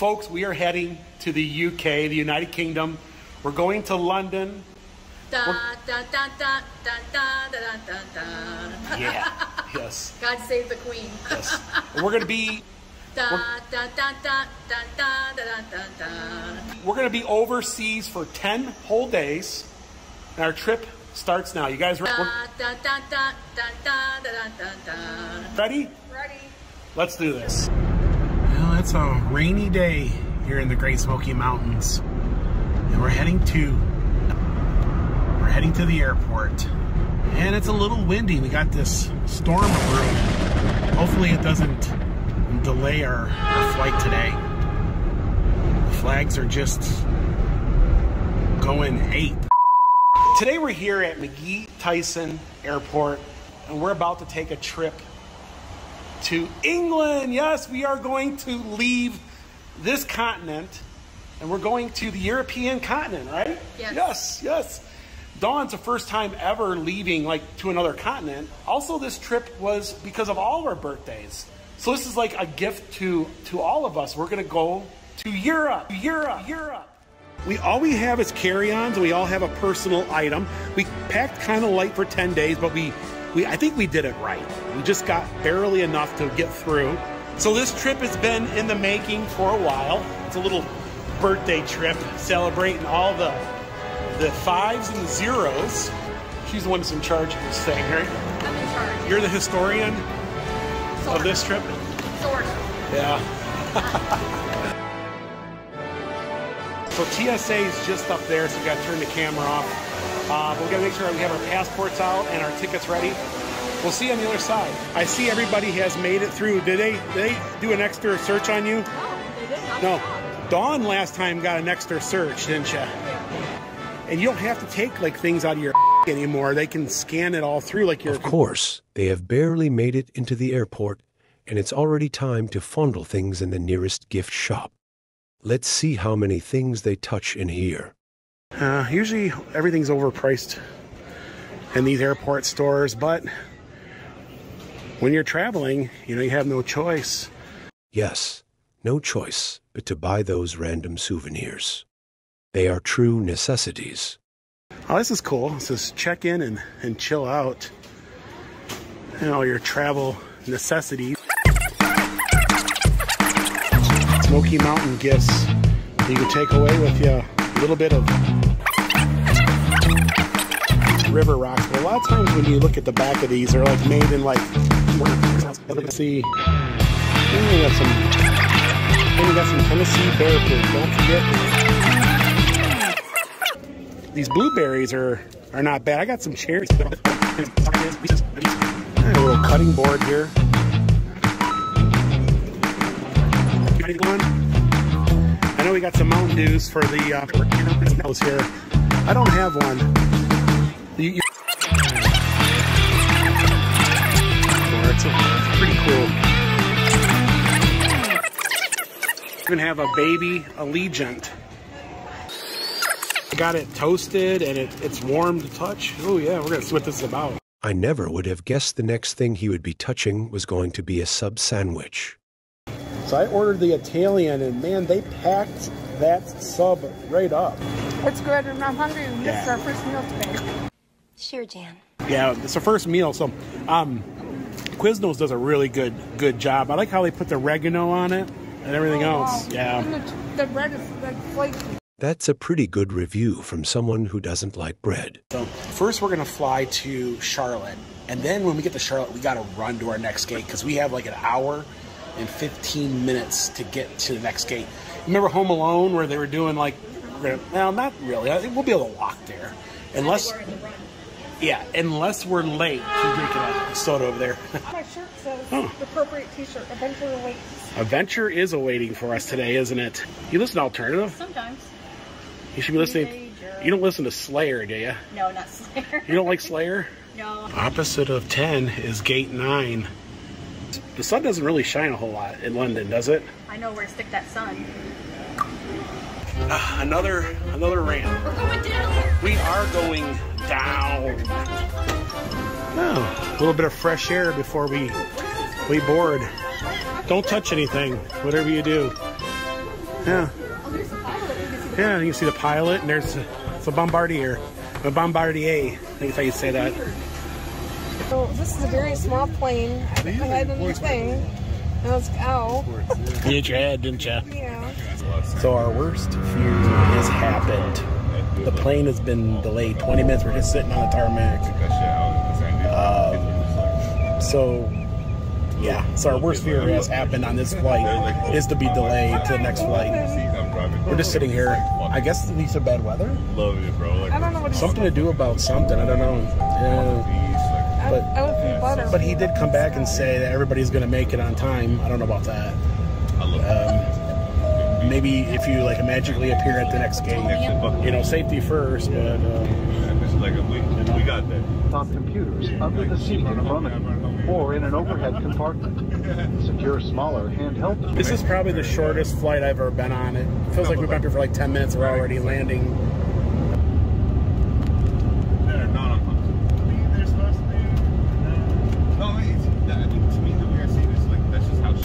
Folks, we are heading to the UK, the United Kingdom. We're going to London. Yeah, yes. God save the Queen. Yes. And we're going to be... We're going to be overseas for 10 whole days. And our trip starts now. You guys ready? Ready? Ready. Let's do this. Well, it's a rainy day here in the Great Smoky Mountains. And we're heading to the airport. And it's a little windy. We got this storm brewing. Hopefully it doesn't delay our flight today. The flags are just going ape. Today we're here at McGee-Tyson Airport, and we're about to take a trip to England. Yes, we are going to leave this continent, and we're going to the European continent, right? Yes. Yes, yes. Dawn's the first time ever leaving to another continent. Also, this trip was because of all of our birthdays. So this is like a gift to all of us. We're gonna go to Europe. All we have is carry-ons. We all have a personal item. We packed kind of light for 10 days, but I think we did it right. We just got barely enough to get through. So this trip has been in the making for a while. It's a little birthday trip celebrating all the fives and the zeros. She's the one that's in charge of this thing, right? I'm in charge. You're the historian of this trip? Sort of. Yeah. So TSA is just up there, so we gotta turn the camera off. But we gotta make sure we have our passports out and our tickets ready. We'll see you on the other side. I see everybody has made it through. Did they do an extra search on you? No, they didn't. No. Dawn last time got an extra search, didn't you? And you don't have to take things out of your anymore. They can scan it all through like your... Of course, they have barely made it into the airport, and it's already time to fondle things in the nearest gift shop. Let's see how many things they touch in here. Usually everything's overpriced in these airport stores, but when you're traveling, you have no choice. Yes, no choice but to buy those random souvenirs. They are true necessities. Oh, this is cool. It says check in and chill out. Your travel necessities. Smoky Mountain gifts that you can take away with you. A little bit of river rocks. But a lot of times when you look at the back of these, they're made in let's see. We got some Tennessee bear food. Don't forget. These blueberries are not bad. I got some cherries. A little cutting board here. I know we got some Mountain Dews for the house here. I don't have one. It's pretty cool. Even have a baby Allegiant. Got it toasted and it's warm to touch. Oh yeah, we're gonna see what this is about. I never would have guessed the next thing he would be touching was going to be a sub sandwich. So I ordered the Italian and man, they packed that sub right up. It's good and I'm hungry. This is our first meal today. Sure, Jan. Yeah, it's our first meal. So Quiznos does a really good job. I like how they put the oregano on it and everything else. Wow. Yeah. And the bread is flaky. That's a pretty good review from someone who doesn't like bread. So first we're gonna fly to Charlotte, and then when we get to Charlotte, we gotta run to our next gate because we have an hour and 15 minutes to get to the next gate. Remember Home Alone where they were doing well, not really. I think we'll be able to walk there, unless we're late. Keep drinking that soda over there. My shirt says the appropriate T-shirt. Adventure awaits. Adventure is awaiting for us today, isn't it? You listen to alternative? Sometimes. You should be listening. You don't listen to Slayer, do you? No, not Slayer. You don't like Slayer? No. Opposite of 10 is gate 9. The sun doesn't really shine a whole lot in London, does it? I know where to stick that sun. Another ramp. We're going down. We are going down. Oh, a little bit of fresh air before we board. Don't touch anything, whatever you do. Yeah. Yeah, you can see the pilot, and there's a bombardier. A bombardier, I think that's how you say that. So this is a very small plane. I had the thing. I was ow. You hit your head, didn't you? Yeah. So our worst fear has happened. The plane has been delayed 20 minutes. We're just sitting on the tarmac. So our worst fear has happened on this flight is to be delayed to the next flight. We're just sitting here. I guess at least bad weather. Love you, bro. I don't know what Something to do about something. I don't know. I would be butter. But he did come back and say that everybody's going to make it on time. I don't know about that. I love Maybe if you like magically appear at the next gate, you know, safety first. But we got that. On computers under the seat in front of you, or in an overhead compartment. Secure smaller handheld. this is probably the shortest flight I've ever been on. It feels like we've been here for like 10 minutes. We're already landing. They're not on time. They're supposed to be. No, I mean, to me, the way I see this, like, that's just how.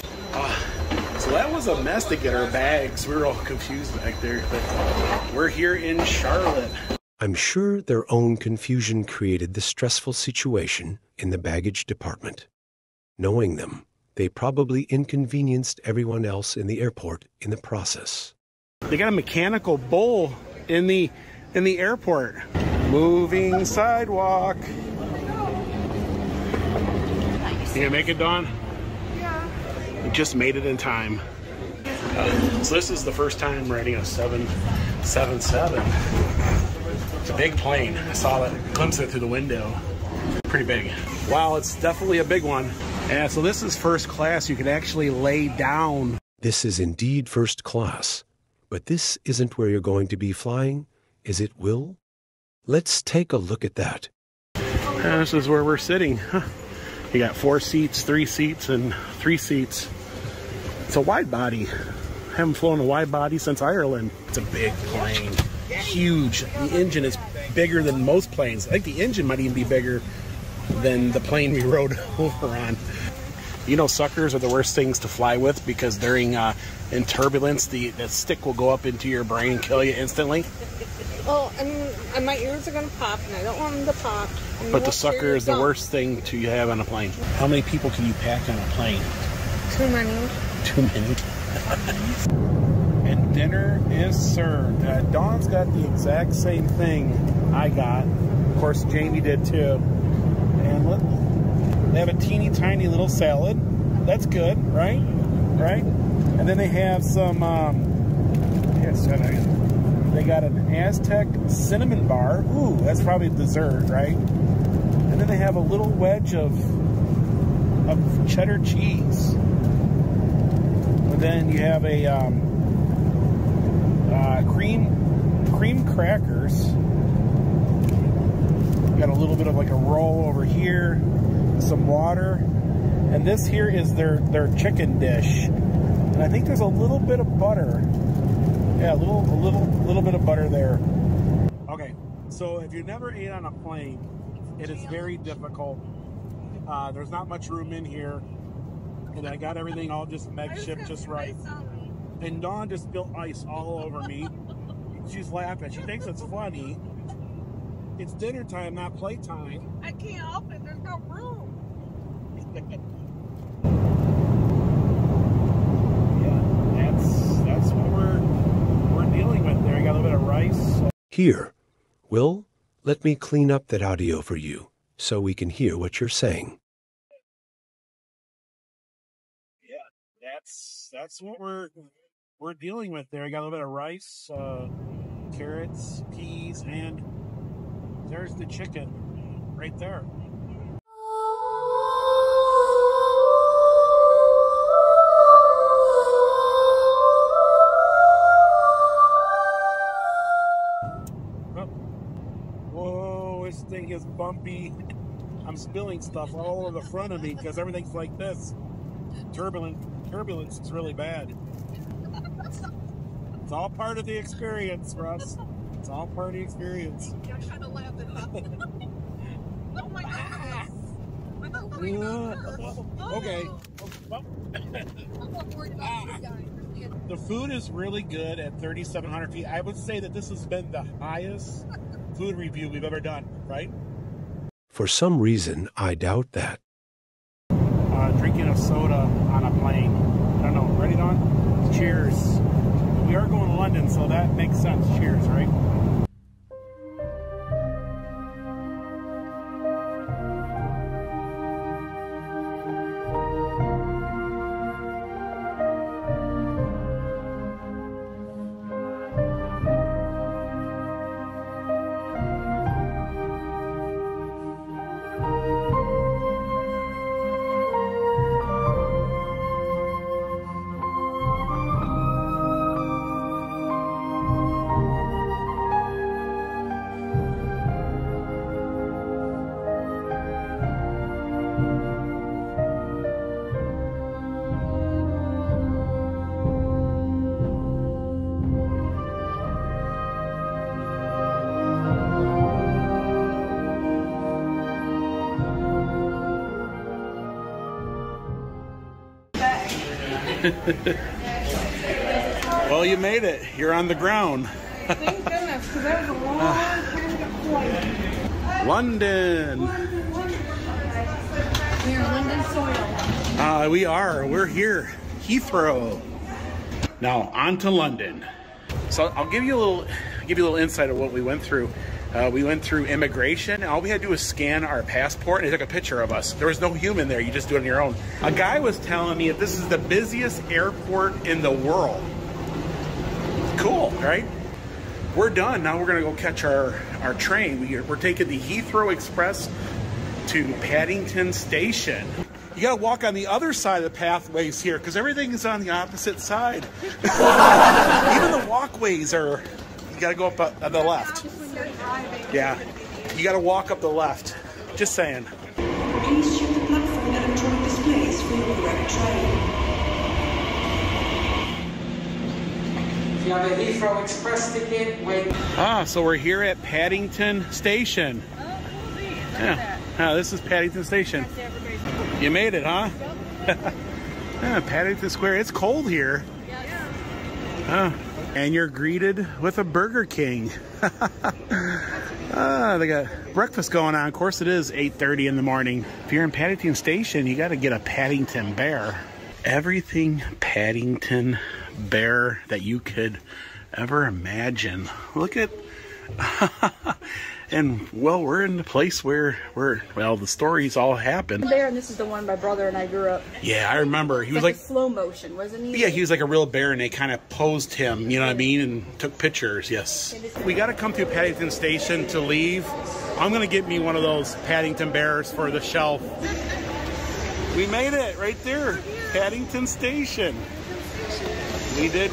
So that was a mess to get our bags. We were all confused back there. But we're here in Charlotte. I'm sure their own confusion created the stressful situation in the baggage department. Knowing them, they probably inconvenienced everyone else in the airport in the process. They got a mechanical bull in the airport. Moving sidewalk. You gonna make it, Dawn? Yeah. We just made it in time. So this is the first time riding a 777. It's a big plane. I saw it, glimpse it through the window. Pretty big. Wow, it's definitely a big one. Yeah, so this is first class. You can actually lay down. This is indeed first class, but this isn't where you're going to be flying, is it, Will? Let's take a look at that. This is where we're sitting. You got 4 seats, 3 seats, and 3 seats. It's a wide body. I haven't flown a wide body since Ireland. It's a big plane. Huge. The engine is bigger than most planes. I think the engine might even be bigger than the plane we rode over on. You know, suckers are the worst things to fly with because during in turbulence, the stick will go up into your brain and kill you instantly. Well, I mean, my ears are going to pop, and I don't want them to pop. But the sucker is the worst thing to have on a plane. How many people can you pack on a plane? Too many. Too many. And dinner is served. Dawn's got the exact same thing I got. Of course, Jamie did too. And look, they have a teeny tiny little salad. That's good, right? Right? And then they have some, they got an Aztec cinnamon bar. Ooh, that's probably dessert, right? And then they have a little wedge of cheddar cheese. And then you have a cream crackers. Got a little bit of like a roll over here, some water, and this here is their chicken dish. And I think there's a little bit of butter. Yeah, a little bit of butter there. Okay, so if you never ate on a plane, it is very difficult. There's not much room in here, and I got everything all just makeshift, just right. And Dawn just spilled ice all over me. She's laughing. She thinks it's funny. It's dinner time, not playtime. I can't help it. There's no room. Yeah, that's what we're dealing with there. I got a little bit of rice. Here, Will, let me clean up that audio for you so we can hear what you're saying. Yeah, that's what we're dealing with there. I got a little bit of rice, carrots, peas, and there's the chicken right there. Oh. Whoa, this thing is bumpy. I'm spilling stuff all over the front of me because everything's like this. Turbulence is really bad. It's all part of the experience, Russ. It's all part of the experience. I kind of laughed at that. Oh my God. Okay. I'm not worried about this guy. The food is really good at 3,700 feet. I would say that this has been the highest food review we've ever done, right? For some reason, I doubt that. Drinking a soda on a plane. I don't know. Ready, Dawn? Cheers. We are going to London, so that makes sense. Cheers, right? Well, you made it. You're on the ground. Thank goodness, because that was a long time to flight. London. We are London soil. We are. We're here. Heathrow. Now on to London. So I'll give you a little insight of what we went through. We went through immigration, and all we had to do was scan our passport, and they took a picture of us. There was no human there. You just do it on your own. A guy was telling me that this is the busiest airport in the world. Cool, right? We're done. Now we're going to go catch our train. We're taking the Heathrow Express to Paddington Station. You got to walk on the other side of the pathways here because everything is on the opposite side. Even the walkways are... You gotta go up on the left. Yeah, you gotta walk up the left. Just saying. Please check the platform electronic displays for your direct train. If you have a Heathrow Express ticket, wait. So we're here at Paddington Station. Yeah, this is Paddington Station. You made it, huh? Yeah, Paddington Square. It's cold here. And you're greeted with a Burger King. They got breakfast going on. Of course, it is 8:30 in the morning. If you're in Paddington Station, you got to get a Paddington Bear. Everything Paddington Bear that you could ever imagine. Look at... And, well, we're in the place where the stories all happen. Bear, and this is the one my brother and I grew up. Yeah, I remember. He was like slow motion, wasn't he? Yeah, he was like a real bear, and they kind of posed him, you know what I mean, and took pictures, yes. We got to come through Paddington Station to leave. I'm going to get me one of those Paddington Bears for the shelf. We made it right there, Paddington Station. We did.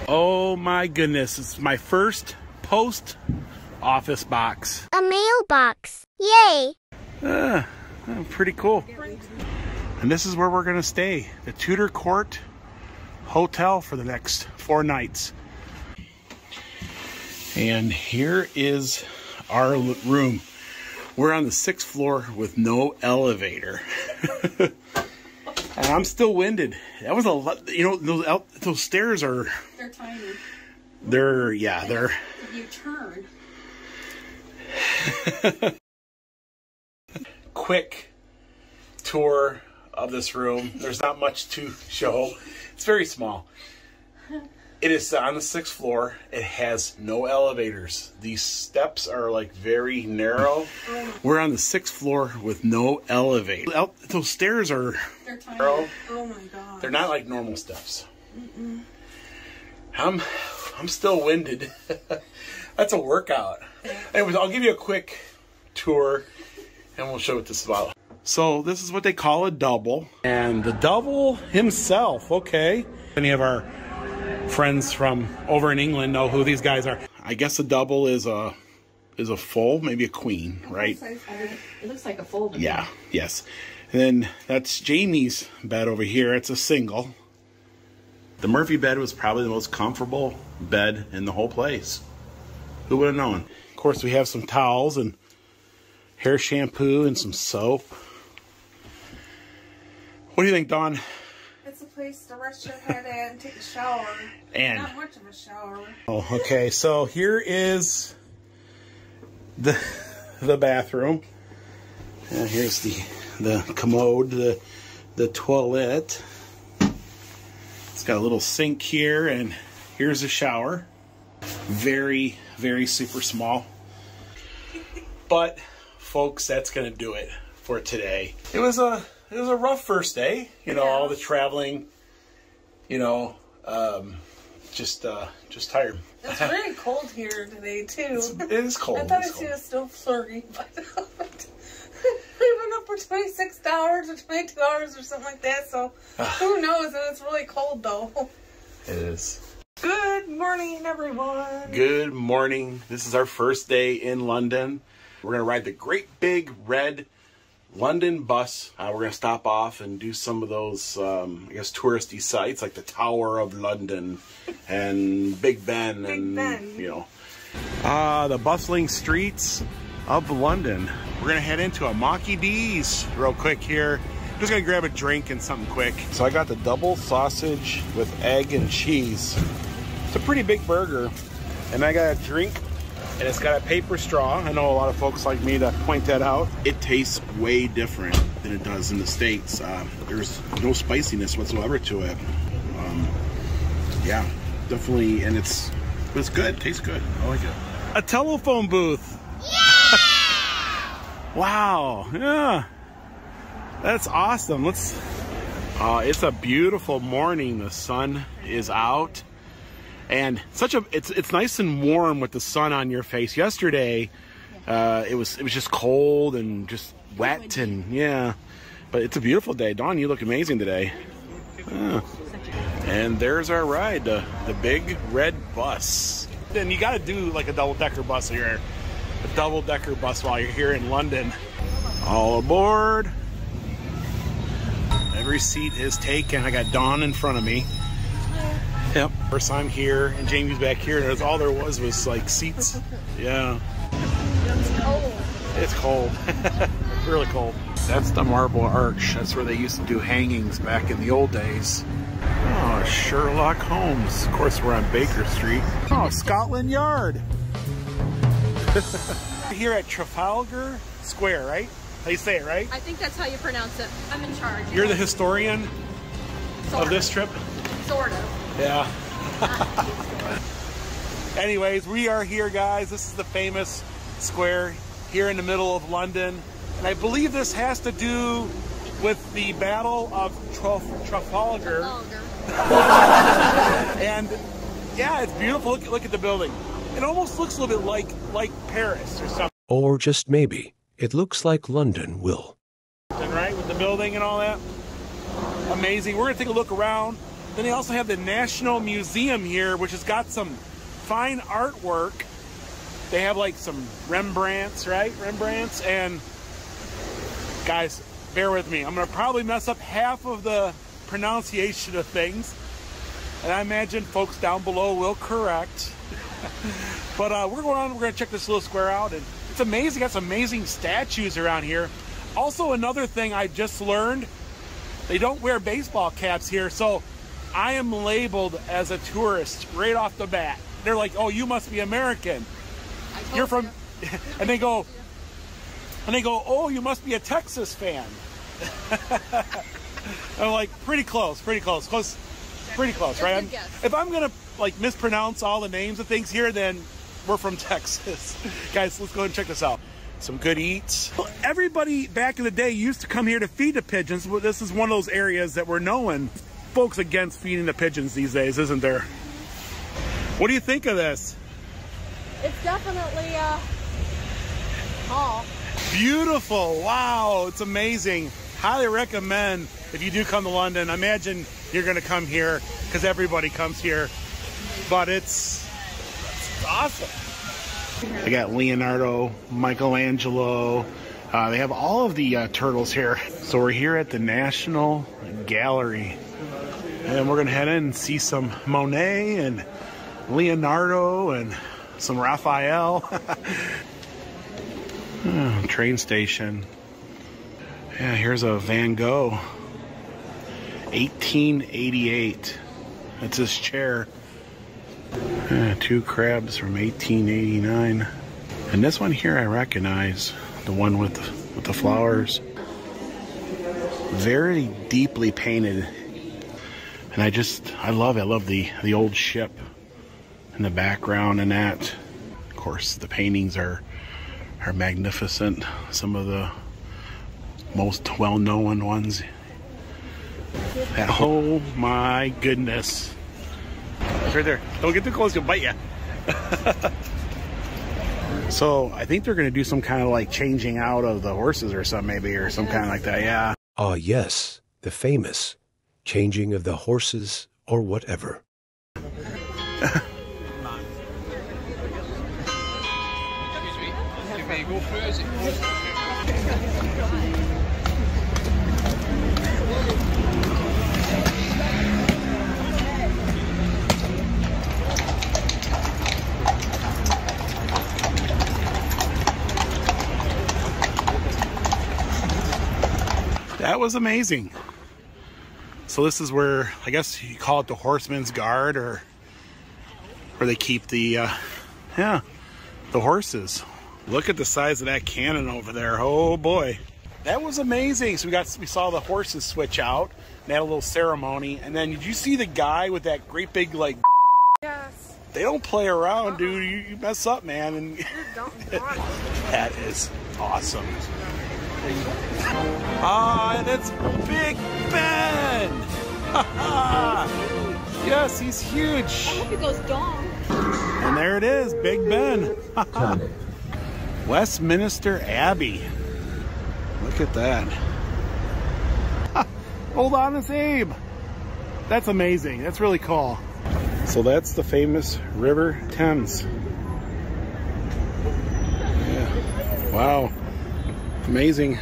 Oh my goodness, it's my first post office box. A mailbox. Yay! Pretty cool. And this is where we're gonna stay. The Tudor Court Hotel for the next 4 nights. And here is our room. We're on the 6th floor with no elevator. And I'm still winded. That was a lot, you know, those stairs are... They're tiny. They're... If you turn... Quick tour of this room. There's not much to show. It's very small. It is on the 6th floor. It has no elevators. These steps are like very narrow. We're on the 6th floor with no elevator. Those stairs are... They're tiny. narrow. Oh my god. They're not like normal steps. I'm still winded. That's a workout. Anyways, I'll give you a quick tour and we'll show what this is about. So this is what they call a double. And the double himself, okay. Any of our friends from over in England know who these guys are. I guess a double is a full, maybe a queen, right? It looks like a fold. Yeah, yes. And then that's Jamie's bed over here. It's a single. The Murphy bed was probably the most comfortable bed in the whole place. Who would have known? Of course, we have some towels and hair shampoo and some soap. What do you think, Dawn? It's a place to rest your head at and take a shower. And not much of a shower. Oh, okay. So here is the bathroom. And here's the commode, the toilet. It's got a little sink here, and here's a shower. Very, very super small. But folks, that's gonna do it for today. It was a rough first day, you know, all the traveling, you know, just tired. It's very cold here today too. It is cold. I thought it was still flurry, but we went up for 26 hours or 22 hours or something like that, so who knows? And it's really cold though. It is. Good morning, everyone. Good morning. This is our first day in London. We're going to ride the great big red London bus. We're going to stop off and do some of those, I guess, touristy sites like the Tower of London and Big Ben. You know, the bustling streets of London. We're going to head into a Mocky D's real quick here. Just going to grab a drink and something quick. So I got the double sausage with egg and cheese. It's a pretty big burger. And I got a drink. And it's got a paper straw. I know a lot of folks like me to point that out. It tastes way different than it does in the States. There's no spiciness whatsoever to it. Yeah, definitely, and it's good. It tastes good. I like it. A telephone booth. Yeah! Wow. Yeah. That's awesome. It's a beautiful morning. The sun is out. And it's nice and warm with the sun on your face. Yesterday, it was just cold and just wet and yeah, but it's a beautiful day. Dawn, you look amazing today. And there's our ride, the big red bus. Then you got to do like a double-decker bus here, a double-decker bus while you're here in London. All aboard. Every seat is taken. I got Dawn in front of me. Yep. First time here, and Jamie's back here, and all there was like seats. Yeah. It's cold. It's cold. Really cold. That's the Marble Arch. That's where they used to do hangings back in the old days. Oh, Sherlock Holmes. Of course, we're on Baker Street. Oh, Scotland Yard. Here at Trafalgar Square, right? How you say it, right? I think that's how you pronounce it. I'm in charge. You're the historian of this trip? Sort of. Yeah. Anyways, we are here, guys. This is the famous square here in the middle of London. And I believe this has to do with the Battle of Trafalgar. And yeah, it's beautiful. Look at the building. It almost looks a little bit like Paris or something. Or just maybe, it looks like London will. Right, with the building and all that. Amazing. We're going to take a look around. Then they also have the National Museum here, which has got some fine artwork. They have like some Rembrandts, right? Rembrandts. And guys, bear with me. I'm going to probably mess up half of the pronunciation of things. And I imagine folks down below will correct. But we're going to check this little square out. And it's amazing. Got some amazing statues around here. Also, another thing I just learned, they don't wear baseball caps here. So I am labeled as a tourist right off the bat. They're like, "Oh, you must be American. You're from," and they go, "Oh, you must be a Texas fan." I'm like, pretty close, right? If I'm gonna like mispronounce all the names of things here, then we're from Texas. Guys, let's go and check this out. Some good eats. Well, everybody back in the day used to come here to feed the pigeons. This is one of those areas that we're known. Folks against feeding the pigeons these days, isn't there? What do you think of this? It's definitely tall. Beautiful. Wow, it's amazing. Highly recommend if you do come to London. I imagine you're going to come here because everybody comes here. But it's awesome. They got Leonardo, Michelangelo. They have all of the turtles here. So we're here at the National Gallery. And we're going to head in and see some Monet and Leonardo and some Raphael. Train station. Yeah, here's a Van Gogh. 1888. That's his chair. 2 crabs from 1889. And this one here I recognize, the one with the flowers. Very deeply painted. And I love it. I love the old ship in the background and that. Of course, the paintings are magnificent. Some of the most well-known ones. Oh my goodness. It's right there. Don't get too close, he'll bite you. So I think they're going to do some kind of like changing out of the horses or something maybe, or some kind of like that, yeah. Ah, yes, the famous changing of the horses or whatever. That was amazing. So this is where, I guess you call it the Horseman's Guard, or where they keep the horses. Look at the size of that cannon over there. Oh boy. That was amazing. So we saw the horses switch out. They had a little ceremony. And then did you see the guy with that great big like? Yes. They don't play around, dude. You mess up, man. And that is awesome. Ah, and it's Big Ben. Yes, he's huge. I hope he goes dong. And there it is, Big Ben. Westminster Abbey. Look at that. Hold on, it's Abe. That's amazing. That's really cool. So that's the famous River Thames. Yeah. Wow. Amazing.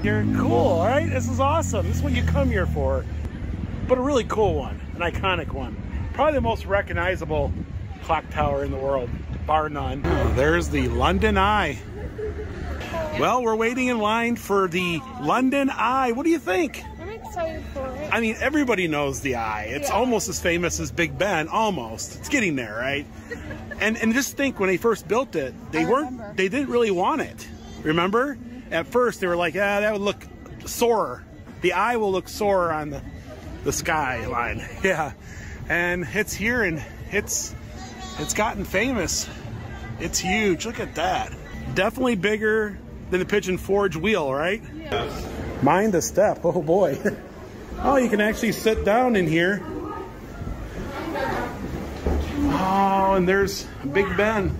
You're cool, right? This is awesome. This is what you come here for. But a really cool one, an iconic one. Probably the most recognizable clock tower in the world, bar none. Oh, there's the London Eye. Well, we're waiting in line for the London Eye. What do you think? I'm excited for it. I mean, everybody knows the Eye. It's almost as famous as Big Ben, almost. It's getting there, right? And just think, when they first built it, they didn't really want it. Remember? At first, they were like, that would look sore. The Eye will look sore on the skyline. Yeah. And it's here, and it's gotten famous. It's huge. Look at that. Definitely bigger than the Pigeon Forge wheel, right? Yes. Mind the step. Oh boy. Oh, you can actually sit down in here. Oh, and there's Big Ben.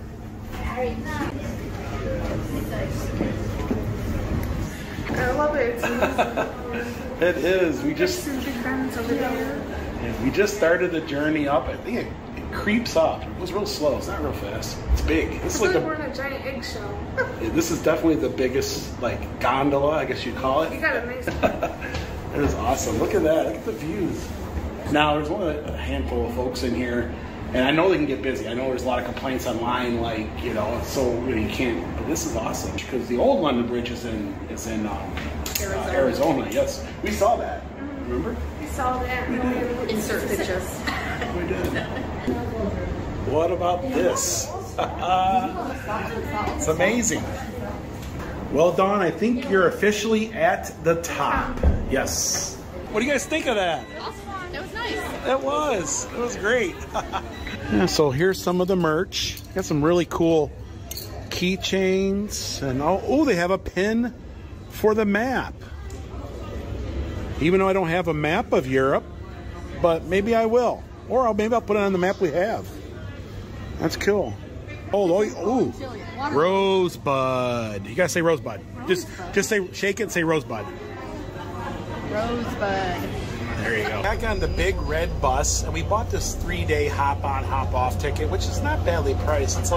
I love it. It is. We just Big Ben's over there. we just started the journey up. I think it creeps up. It was real slow. It's not real fast. It's big. It's like we're in a giant eggshell. This is definitely the biggest like gondola, I guess you'd call it. You got a nice It is awesome. Look at that. Look at the views. Now there's only a handful of folks in here, and I know they can get busy. I know there's a lot of complaints online, like, you know, so you can't. But this is awesome because the old London Bridge is in Arizona. Yes, we saw that. Remember? We saw that. Insert pictures. We did. What about this? It's amazing. Well, Dawn, I think you're officially at the top. Yes. What do you guys think of that? That was nice. It was. It was great. Yeah, so here's some of the merch. Got some really cool keychains, and oh, they have a pin for the map. Even though I don't have a map of Europe, but maybe I will, or maybe I'll put it on the map we have. That's cool. Oh, Rosebud. You gotta say Rosebud. Just say, shake it and say Rosebud. Rosebud. There you go. Back on the big red bus, and we bought this 3-day hop-on, hop-off ticket, which is not badly priced. It's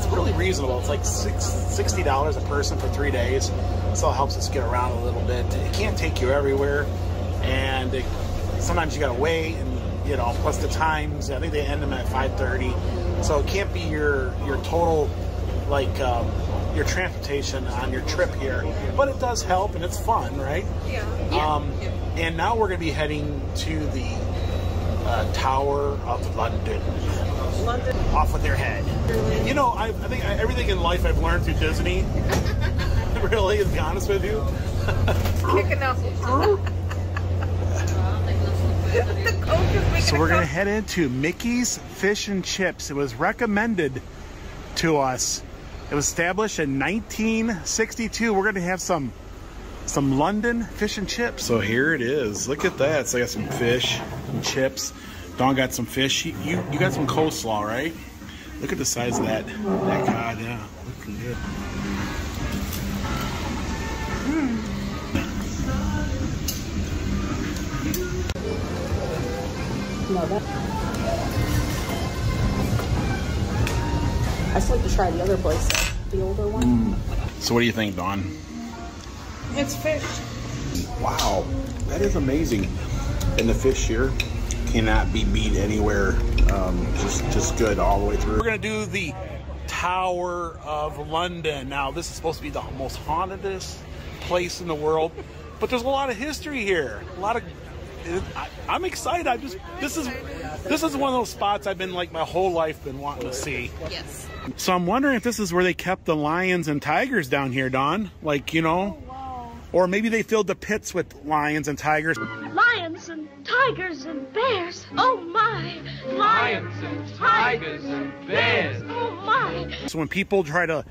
really reasonable. It's like $60 a person for 3 days. So it helps us get around a little bit. It can't take you everywhere, and sometimes you gotta wait, and you know, plus the times. I think they end them at 5:30, so it can't be your total like your transportation on your trip here, but it does help and it's fun, right? Yeah. And now we're going to be heading to the Tower of London. London. Off with their head. You know, I think everything in life I've learned through Disney. Really, to be honest with you. Kicking up. So we're going to head into Mickey's Fish and Chips. It was recommended to us. It was established in 1962. We're going to have some London fish and chips. So here it is. Look at that. So I got some fish and chips. Dawn got some fish. You got some coleslaw, right? Look at the size of that. That God, yeah, looking good. No, that. I just like to try the other place, the older one. So what do you think, Dawn? It's fish. Wow, that is amazing. And the fish here cannot be beat anywhere. Just good all the way through. We're gonna do the Tower of London. Now, this is supposed to be the most hauntedest place in the world, but there's a lot of history here. A lot of. I'm excited. This is one of those spots I've been like my whole life been wanting to see. Yes. So I'm wondering if this is where they kept the lions and tigers down here, Dawn. Like, you know, or maybe they filled the pits with lions and tigers. Lions and tigers and bears. Oh my! Lions and tigers and bears. Oh my! So when people try to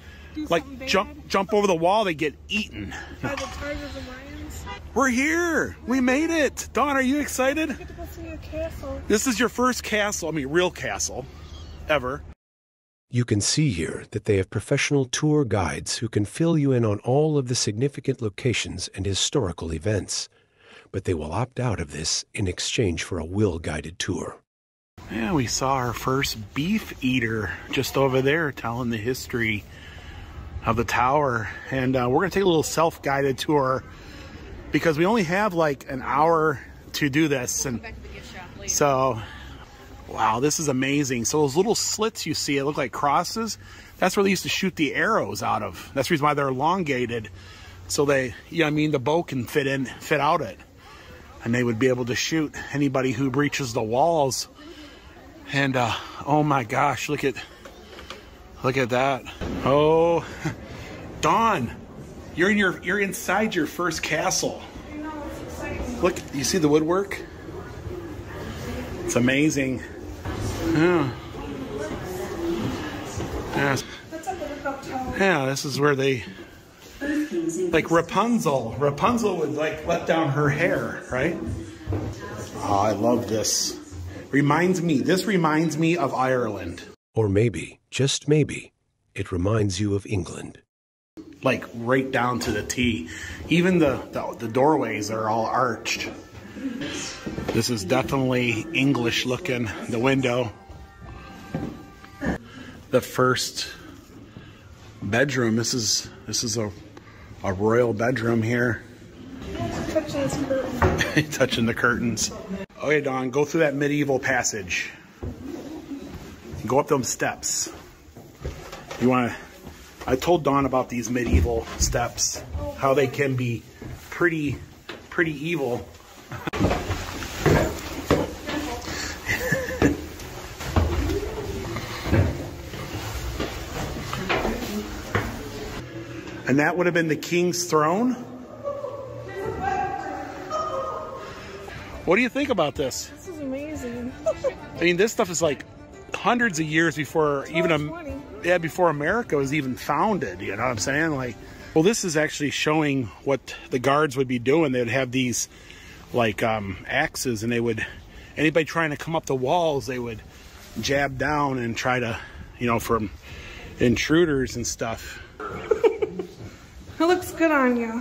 like jump over the wall, they get eaten. By the tigers and lions. We're here. We made it. Dawn, are you excited? I get to go see a castle. This is your first castle, I mean real castle, ever. You can see here that they have professional tour guides who can fill you in on all of the significant locations and historical events. But they will opt out of this in exchange for a will-guided tour. Yeah, we saw our first beef eater just over there telling the history of the tower. And we're going to take a little self-guided tour because we only have like an hour to do this. And so, wow, this is amazing. So those little slits you see, it look like crosses. That's where they used to shoot the arrows out of. That's the reason why they're elongated. So they, you know what I mean, the bow can fit out it. And they would be able to shoot anybody who breaches the walls. And oh my gosh, look at that. Oh, Dawn, you're inside your first castle. I know, it's exciting. Look, you see the woodwork? It's amazing. Yeah. That's a buttercup tower. Yeah, this is where they, like Rapunzel would like let down her hair, right? Oh, I love this. This reminds me of Ireland. Or maybe, just maybe, it reminds you of England. Like right down to the T. Even the doorways are all arched. This is definitely English looking, the window. The first bedroom. This is a royal bedroom here. Touching this curtain. Touching the curtains. Okay, Dawn, go through that medieval passage. Go up them steps. I told Dawn about these medieval steps, how they can be pretty evil. And that would have been the king's throne? What do you think about this? This is amazing. I mean, this stuff is like hundreds of years before before America was even founded, you know what I'm saying? Like, well, this is actually showing what the guards would be doing. They would have these like axes, and anybody trying to come up the walls, they would jab down and try to, you know, from intruders and stuff. It looks good on you.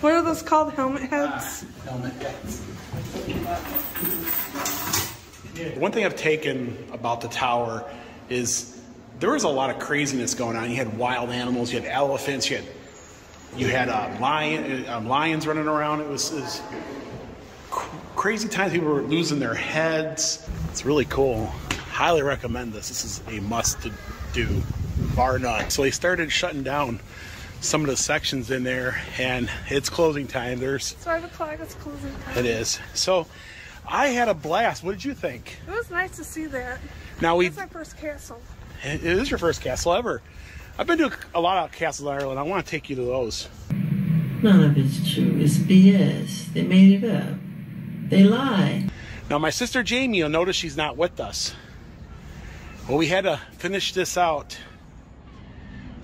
What are those called? Helmet heads? Helmet heads. One thing I've taken about the tower is there was a lot of craziness going on. You had wild animals, you had elephants, you had lions running around. It was crazy times. People were losing their heads. It's really cool. Highly recommend this. This is a must-do, bar none. So they started shutting down some of the sections in there, and it's closing time. There's 5 o'clock, it's closing time. It is. So I had a blast. What did you think? It was nice to see that. Now It's my first castle. It is your first castle ever. I've been to a lot of castles in Ireland. I want to take you to those. None of it's true. It's BS. They made it up. They lie. Now my sister Jamie, you'll notice she's not with us. Well, we had to finish this out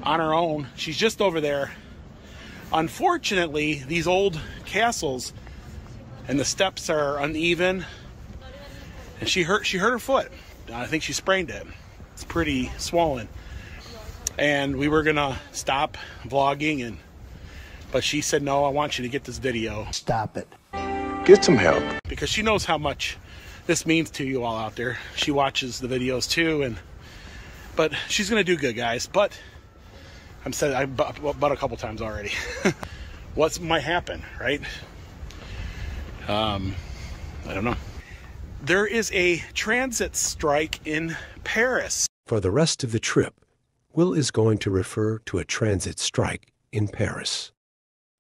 on our own. She's just over there. Unfortunately, these old castles and the steps are uneven, and she hurt her foot. I think she sprained it. It's pretty swollen. And we were gonna stop vlogging, but she said, no, I want you to get this video. Stop it. Get some help. Because she knows how much this means to you all out there. She watches the videos too, but she's gonna do good, guys. But I'm said I bought a couple times already. What might happen, right? I don't know. There is a transit strike in Paris. For the rest of the trip, Will is going to refer to a transit strike in Paris.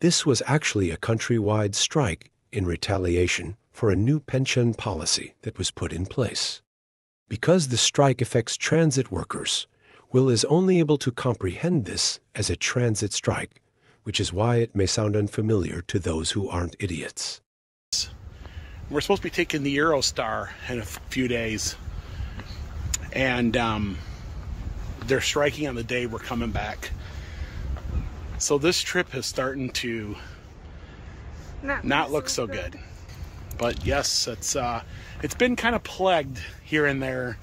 This was actually a countrywide strike in retaliation for a new pension policy that was put in place. Because the strike affects transit workers, Will is only able to comprehend this as a transit strike, which is why it may sound unfamiliar to those who aren't idiots. We're supposed to be taking the Eurostar in a few days, and they're striking on the day we're coming back. So this trip is starting to not look so good. But yes, it's been kind of plagued here and there.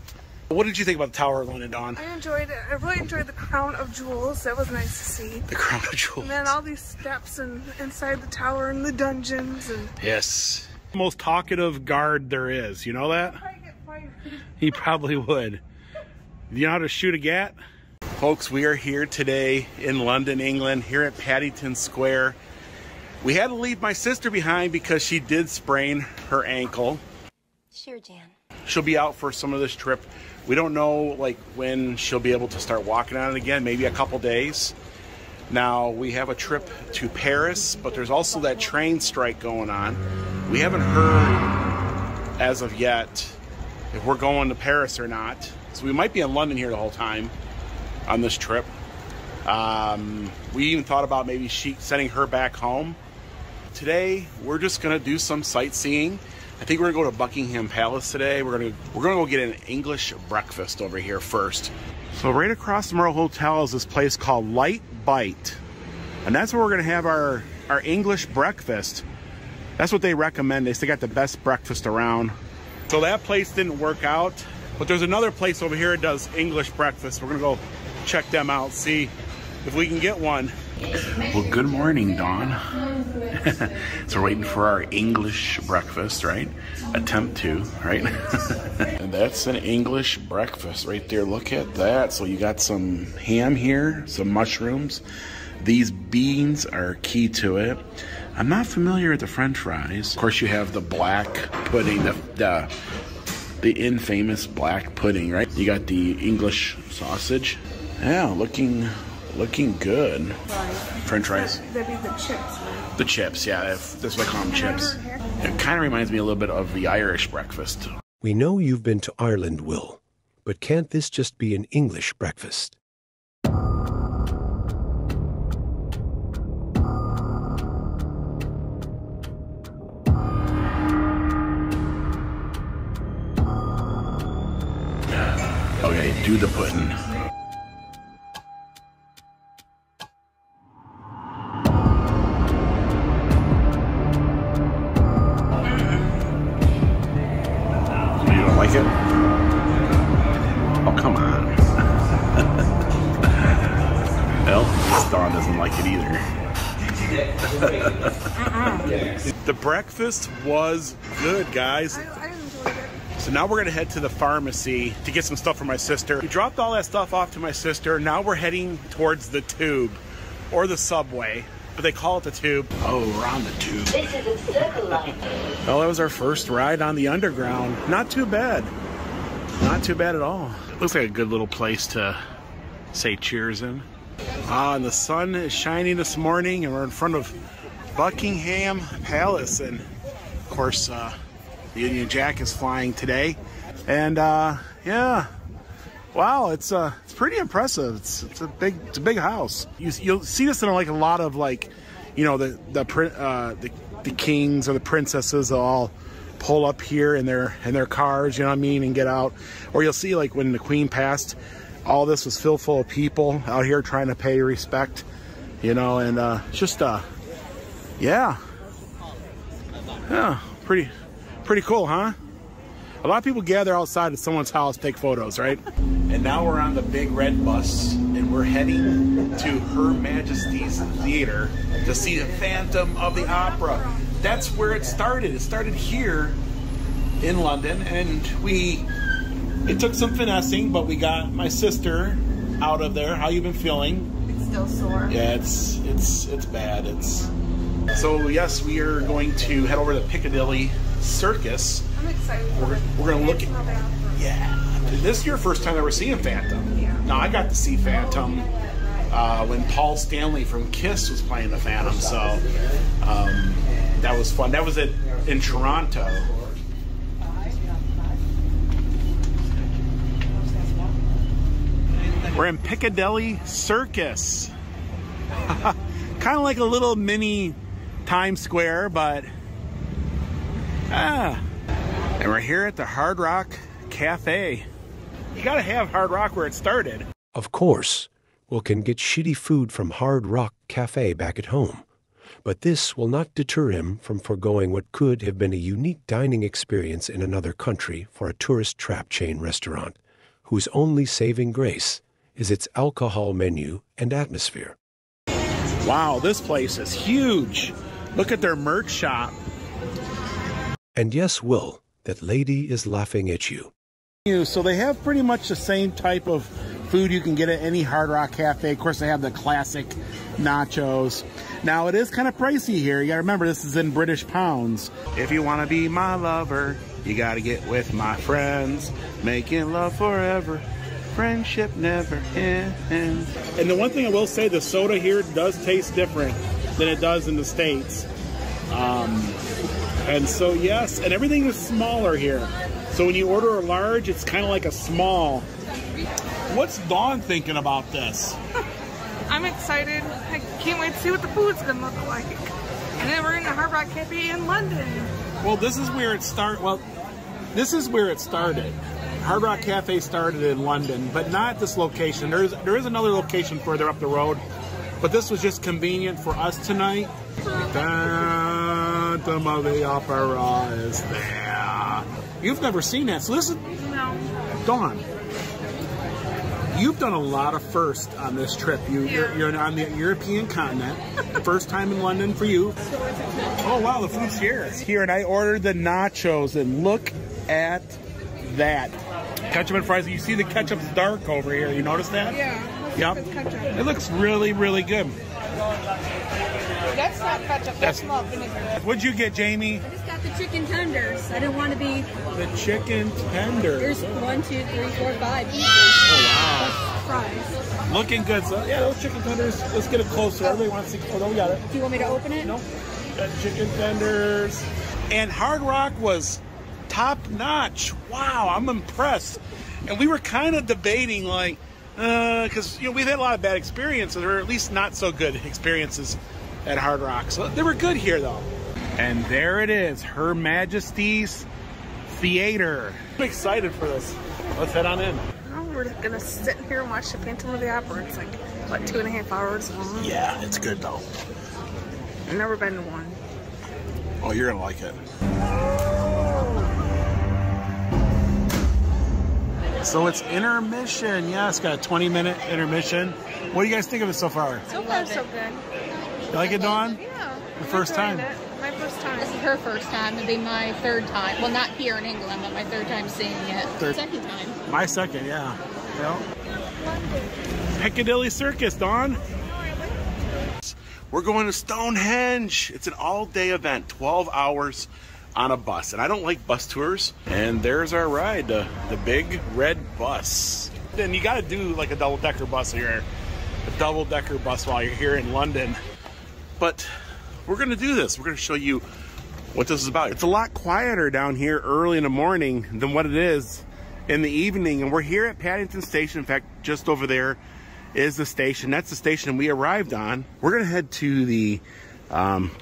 What did you think about the Tower of London, Dawn? I enjoyed it. I really enjoyed the Crown of Jewels. That was nice to see. The Crown of Jewels. And then all these steps inside the tower and the dungeons. And yes. The most talkative guard there is. You know that? He probably would. Do you know how to shoot a gat? Folks, we are here today in London, England, here at Paddington Square. We had to leave my sister behind because she did sprain her ankle. Sure, Jan. She'll be out for some of this trip. We don't know like when she'll be able to start walking on it again, maybe a couple days. Now, we have a trip to Paris, but there's also that train strike going on. We haven't heard as of yet if we're going to Paris or not. So we might be in London here the whole time on this trip. We even thought about maybe sending her back home. Today, we're just gonna do some sightseeing. I think we're gonna go to Buckingham Palace today. We're gonna go get an English breakfast over here first. So right across from our hotel is this place called Light Bite, and that's where we're gonna have our English breakfast. That's what they recommend. They say they got the best breakfast around. So that place didn't work out, but there's another place over here that does English breakfast. We're gonna go check them out, see if we can get one. Well, good morning, Dawn. So we're waiting for our English breakfast, right? Attempt to, right? And that's an English breakfast right there. Look at that. So you got some ham here, some mushrooms. These beans are key to it. I'm not familiar with the French fries. Of course, you have the black pudding, the infamous black pudding, right? You got the English sausage. Yeah, looking good. French fries. That'd be the chips, right? The chips, yeah, that's what I call them, chips. It kind of reminds me a little bit of the Irish breakfast. We know you've been to Ireland, Will, but can't this just be an English breakfast? Okay, do the pudding. Like it? Oh, come on. Well, Dawn doesn't like it either. The breakfast was good, guys. I enjoyed it. So now we're gonna head to the pharmacy to get some stuff for my sister. We dropped all that stuff off to my sister. Now we're heading towards the tube or the subway, but they call it the tube. Oh, we're on the tube. This is a circle line. Well, that was our first ride on the underground. Not too bad. Not too bad at all. Looks like a good little place to say cheers in. And the sun is shining this morning, and we're in front of Buckingham Palace, and of course the Union Jack is flying today. And yeah, wow, it's pretty impressive. It's a big house. You'll see this in like a lot of, like, you know, the kings or the princesses all pull up here in their cars, you know what I mean, and get out. Or you'll see, like, when the Queen passed, all this was filled full of people out here trying to pay respect, you know, and just yeah, pretty cool, huh? A lot of people gather outside of someone's house, take photos, right? And now we're on the big red bus, and we're heading to Her Majesty's Theater to see the Phantom of the Opera. That's where it started. It started here in London, and it took some finessing, but we got my sister out of there. How you been feeling? It's still sore. Yeah, it's bad. So yes, we are going to head over to Piccadilly Circus. I'm excited. We're gonna look at, yeah. This is your first time ever seeing Phantom. Yeah. No, I got to see Phantom when Paul Stanley from Kiss was playing the Phantom. So that was fun. That was in Toronto. We're in Piccadilly Circus. Kind of like a little mini Times Square, but and we're here at the Hard Rock Cafe. You gotta have Hard Rock where it started. Of course, we can get shitty food from Hard Rock Cafe back at home, but this will not deter him from foregoing what could have been a unique dining experience in another country for a tourist trap chain restaurant, whose only saving grace is its alcohol menu and atmosphere. Wow, this place is huge. Look at their merch shop. And yes, Will, that lady is laughing at you. So they have pretty much the same type of food you can get at any Hard Rock Cafe. Of course, they have the classic nachos. Now, it is kind of pricey here. You gotta remember, this is in British pounds. If you wanna be my lover, you gotta get with my friends. Making love forever. Friendship never ends. And the one thing I will say, the soda here does taste different than it does in the States. And so, yes, and everything is smaller here. So when you order a large, it's kind of like a small. What's Dawn thinking about this? I'm excited. I can't wait to see what the food's gonna look like. And then we're in the Hard Rock Cafe in London. Well, this is where it started. Well, this is where it started. Hard Rock Cafe started in London, but not at this location. There is another location further up the road, but this was just convenient for us tonight. Phantom of the Opera is there. You've never seen that, so this is... No. Dawn, you've done a lot of firsts on this trip. You're on the European continent. First time in London for you. Oh, wow, the food's here. It's here, and I ordered the nachos, and look at that. Ketchup and fries. You see the ketchup's dark over here. You notice that? Yeah. Yep. It looks really, really good. That's not ketchup. That's malt vinegar. What'd you get, Jamie? I just got the chicken tenders. I didn't want to be... The chicken tenders. There's 1, 2, 3, 4, 5 pieces. Oh, wow. Fries. Looking good. So, yeah, those chicken tenders. Let's get it closer. Everybody wants to see. Oh, no, we got it. Do you want me to open it? No. Got chicken tenders. And Hard Rock was top notch. Wow, I'm impressed. And we were kind of debating, like, because we've had a lot of bad experiences, or at least not so good experiences at Hard Rock. So they were good here, though. And there it is, Her Majesty's Theater. I'm excited for this. Let's head on in. Oh, we're gonna sit here and watch the Phantom of the Opera. It's like, what, 2.5 hours long? Yeah, it's good though. I've never been to one. Oh, you're gonna like it. So it's intermission. Yeah, it's got a 20-minute intermission. What do you guys think of it so far? So far, so good. You like it, Dawn? Yeah. The first time? My first time. This is her first time. It'll be my third time. Well, not here in England, but my third time seeing it. Second time. My second, yeah. Yep. Piccadilly Circus, Dawn. We're going to Stonehenge. It's an all-day event, 12 hours on a bus. And I don't like bus tours. And there's our ride, the big red bus. And you got to do like a double-decker bus here. a double-decker bus while you're here in London. But we're gonna do this. We're gonna show you what this is about. It's a lot quieter down here early in the morning than what it is in the evening. And we're here at Paddington Station. In fact, just over there is the station. That's the station we arrived on. We're gonna head to the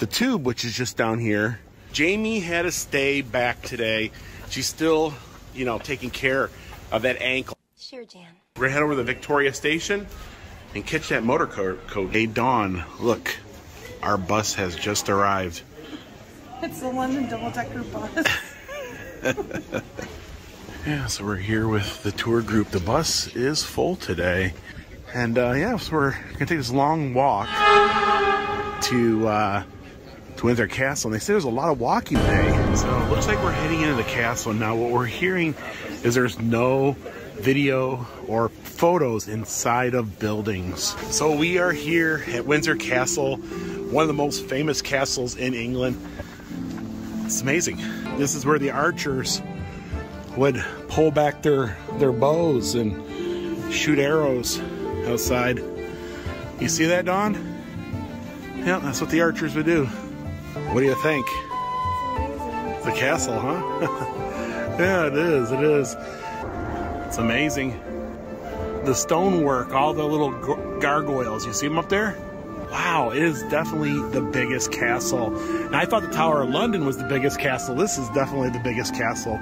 tube, which is just down here. Jamie had to stay back today. She's still, you know, taking care of that ankle. Sure, Jan. We're gonna head over to the Victoria Station and catch that motor coach. Hey, Dawn, look, our bus has just arrived. It's the London double-decker bus. Yeah, so we're here with the tour group. The bus is full today. And yeah, so we're gonna take this long walk to Windsor Castle. And they say there's a lot of walking today. So it looks like we're heading into the castle. Now what we're hearing is there's no video or photos inside of buildings. So we are here at Windsor Castle, one of the most famous castles in England. It's amazing. This is where the archers would pull back their bows and shoot arrows outside. You see that, Dawn? Yeah, that's what the archers would do. What do you think? It's a castle, huh? Yeah, it is. It is. It's amazing. The stonework, all the little gargoyles. You see them up there? Wow, it is definitely the biggest castle. And I thought the Tower of London was the biggest castle. This is definitely the biggest castle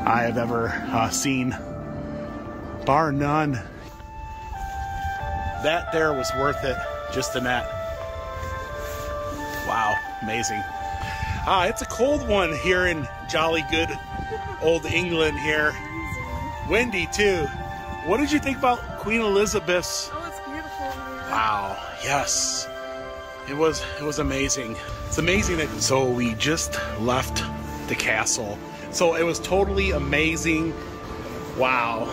I have ever seen, bar none. That there was worth it, just in that. Wow, amazing. It's a cold one here in jolly good old England here. Windy too. What did you think about Queen Elizabeth's? Oh, it's beautiful here. Wow, yes. It was amazing. It's amazing that, so we just left the castle. So it was totally amazing. Wow.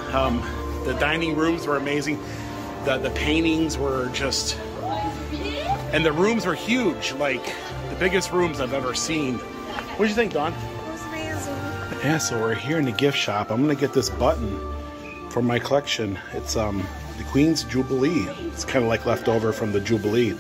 The dining rooms were amazing. The paintings were just, and the rooms were huge, like the biggest rooms I've ever seen. What did you think, Dawn? It was amazing. Yeah, so we're here in the gift shop. I'm gonna get this button for my collection. It's the Queen's Jubilee. It's kind of like leftover from the Jubilee.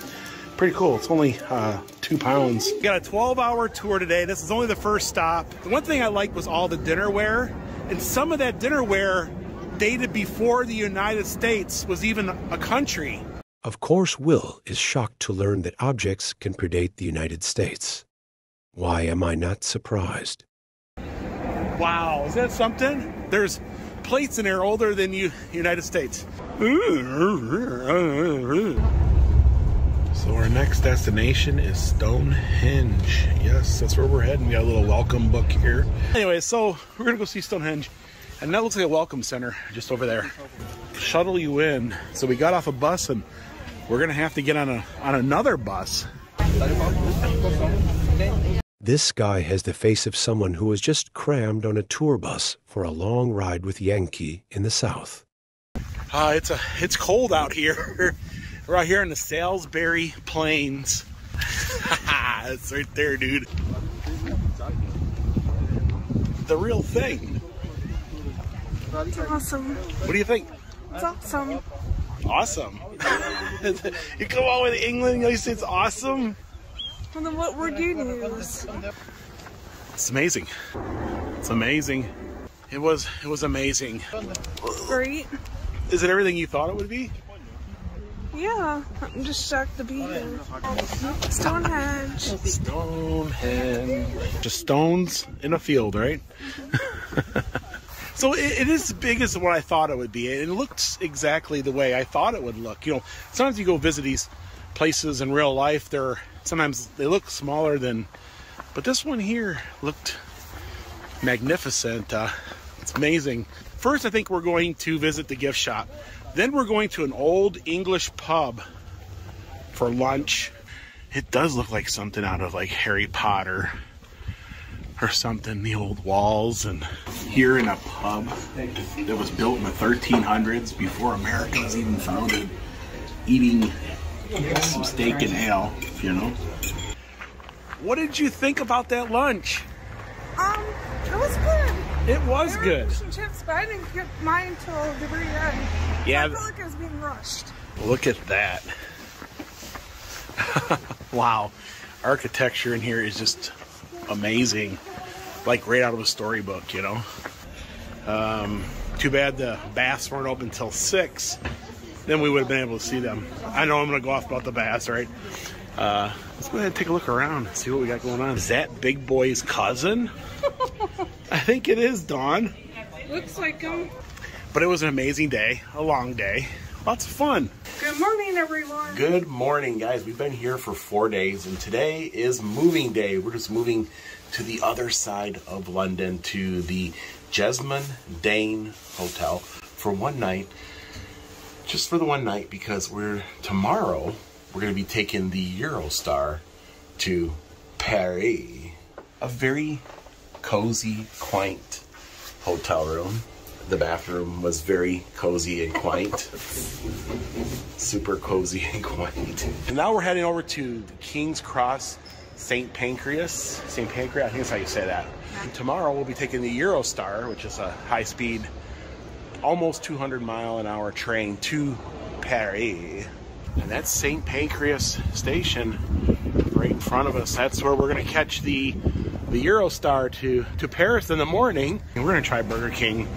Pretty cool. It's only £2. We got a 12-hour tour today. This is only the first stop. The one thing I liked was all the dinnerware, and some of that dinnerware dated before the United States was even a country. Of course, Will is shocked to learn that objects can predate the United States. Why am I not surprised? Wow, is that something? There's plates in there older than the United States. So our next destination is Stonehenge. Yes, that's where we're heading. We got a little welcome book here. Anyway, so we're gonna go see Stonehenge. And that looks like a welcome center just over there. Shuttle you in. So we got off a bus and we're gonna have to get on another bus. This guy has the face of someone who was just crammed on a tour bus for a long ride with Yankee in the South. It's cold out here. We're out here in the Salisbury Plains. It's right there, dude. The real thing. It's awesome. What do you think? It's awesome. Awesome. You come all the way to England and you say it's awesome? Well, then what word do you use? It's amazing. It's amazing. It was amazing. Great. Is it everything you thought it would be? Yeah, I'm just shocked to be here. Stonehenge. Stonehenge. Just stones in a field, right? So it is as big as what I thought it would be. It looks exactly the way I thought it would look. You know, sometimes you go visit these places in real life, sometimes they look smaller than, but this one here looked magnificent. It's amazing. First, I think we're going to visit the gift shop. Then we're going to an old English pub for lunch. It does look like something out of like Harry Potter or something, the old walls. And here in a pub that was built in the 1300s before America was even founded, eating some steak and ale, you know. What did you think about that lunch? It was good. It was good. Fish and chips, but I didn't get mine until the very end. Yeah. I felt like I was being rushed. Look at that. Wow. Architecture in here is just amazing. Like right out of a storybook, you know. Too bad the baths weren't open until 6. Then we would have been able to see them. I know I'm going to go off about the baths, right? Let's go ahead and take a look around and see what we got going on. Is that Big Boy's cousin? I think it is, Dawn. Looks like him. But it was an amazing day, a long day. Lots of fun. Good morning, everyone. Good morning, guys. We've been here for 4 days, and today is moving day. We're just moving to the other side of London to the Jesmond Dane Hotel for one night. Just for the one night, because tomorrow we're going to be taking the Eurostar to Parody. A very cozy, quaint hotel room. The bathroom was very cozy and quaint. Super cozy and quaint. And now we're heading over to the King's Cross St. Pancras. St. Pancras, I think that's how you say that. And tomorrow we'll be taking the Eurostar, which is a high-speed, almost 200-mile-an-hour train to Parody. And that's St. Pancras Station right in front of us. That's where we're going to catch the Eurostar to Paris in the morning. And we're going to try Burger King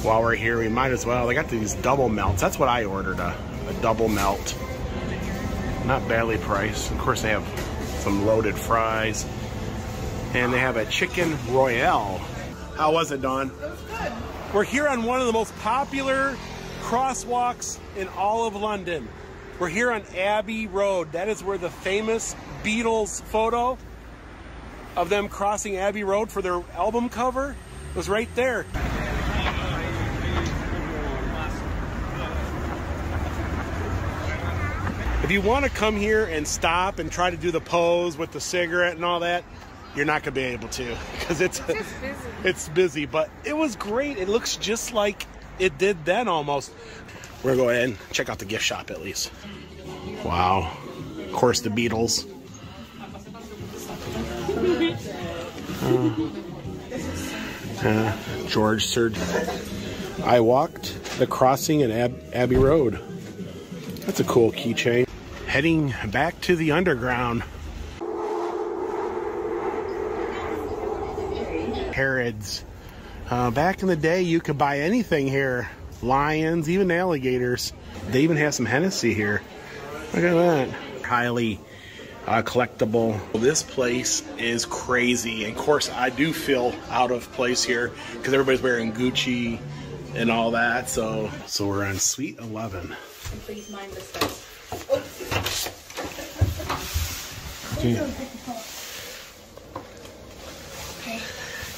while we're here. We might as well. They got these double melts. That's what I ordered, a double melt. Not badly priced. Of course, they have some loaded fries. And they have a chicken royale. How was it, Dawn? It was good. We're here on one of the most popular crosswalks in all of London. We're here on Abbey Road. That is where the famous Beatles photo of them crossing Abbey Road for their album cover was right there. If you want to come here and stop and try to do the pose with the cigarette and all that, you're not going to be able to, because it's busy. But it was great. It looks just like it did then almost. We're going to go ahead and check out the gift shop at least. Wow. Of course, the Beatles. George Surgeon. I walked the crossing in Abbey Road. That's a cool keychain. Heading back to the underground. Harrods. Back in the day, you could buy anything here. Lions, even alligators. They even have some Hennessy here. Look at that. Highly collectible. This place is crazy. And of course, I do feel out of place here because everybody's wearing Gucci and all that. So we're on Suite 11. Please mind this stuff. Okay.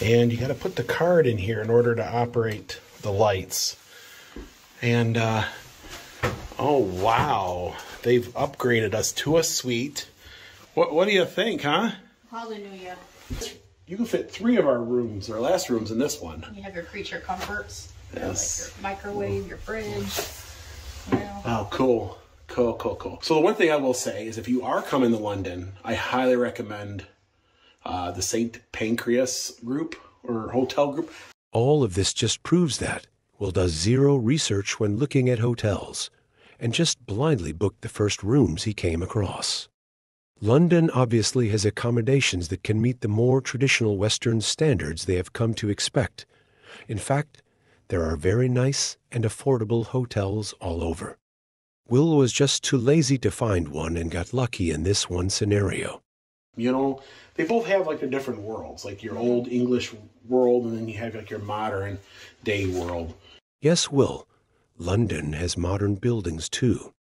And you got to put the card in here in order to operate the lights. And oh wow, they've upgraded us to a suite. What do you think, huh? Hallelujah. You can fit 3 of our rooms, our last rooms, in this one. You have your creature comforts. Yes. Like your microwave, your fridge. Yeah. Oh, cool. Cool. So the one thing I will say is if you are coming to London, I highly recommend the St. Pancras group or hotel group. All of this just proves that Will does zero research when looking at hotels and just blindly booked the first rooms he came across. London obviously has accommodations that can meet the more traditional Western standards they have come to expect. In fact, there are very nice and affordable hotels all over. Will was just too lazy to find one and got lucky in this one scenario. You know, they both have like their different worlds, like your old English world and then you have like your modern day world. Yes, Will, London has modern buildings too.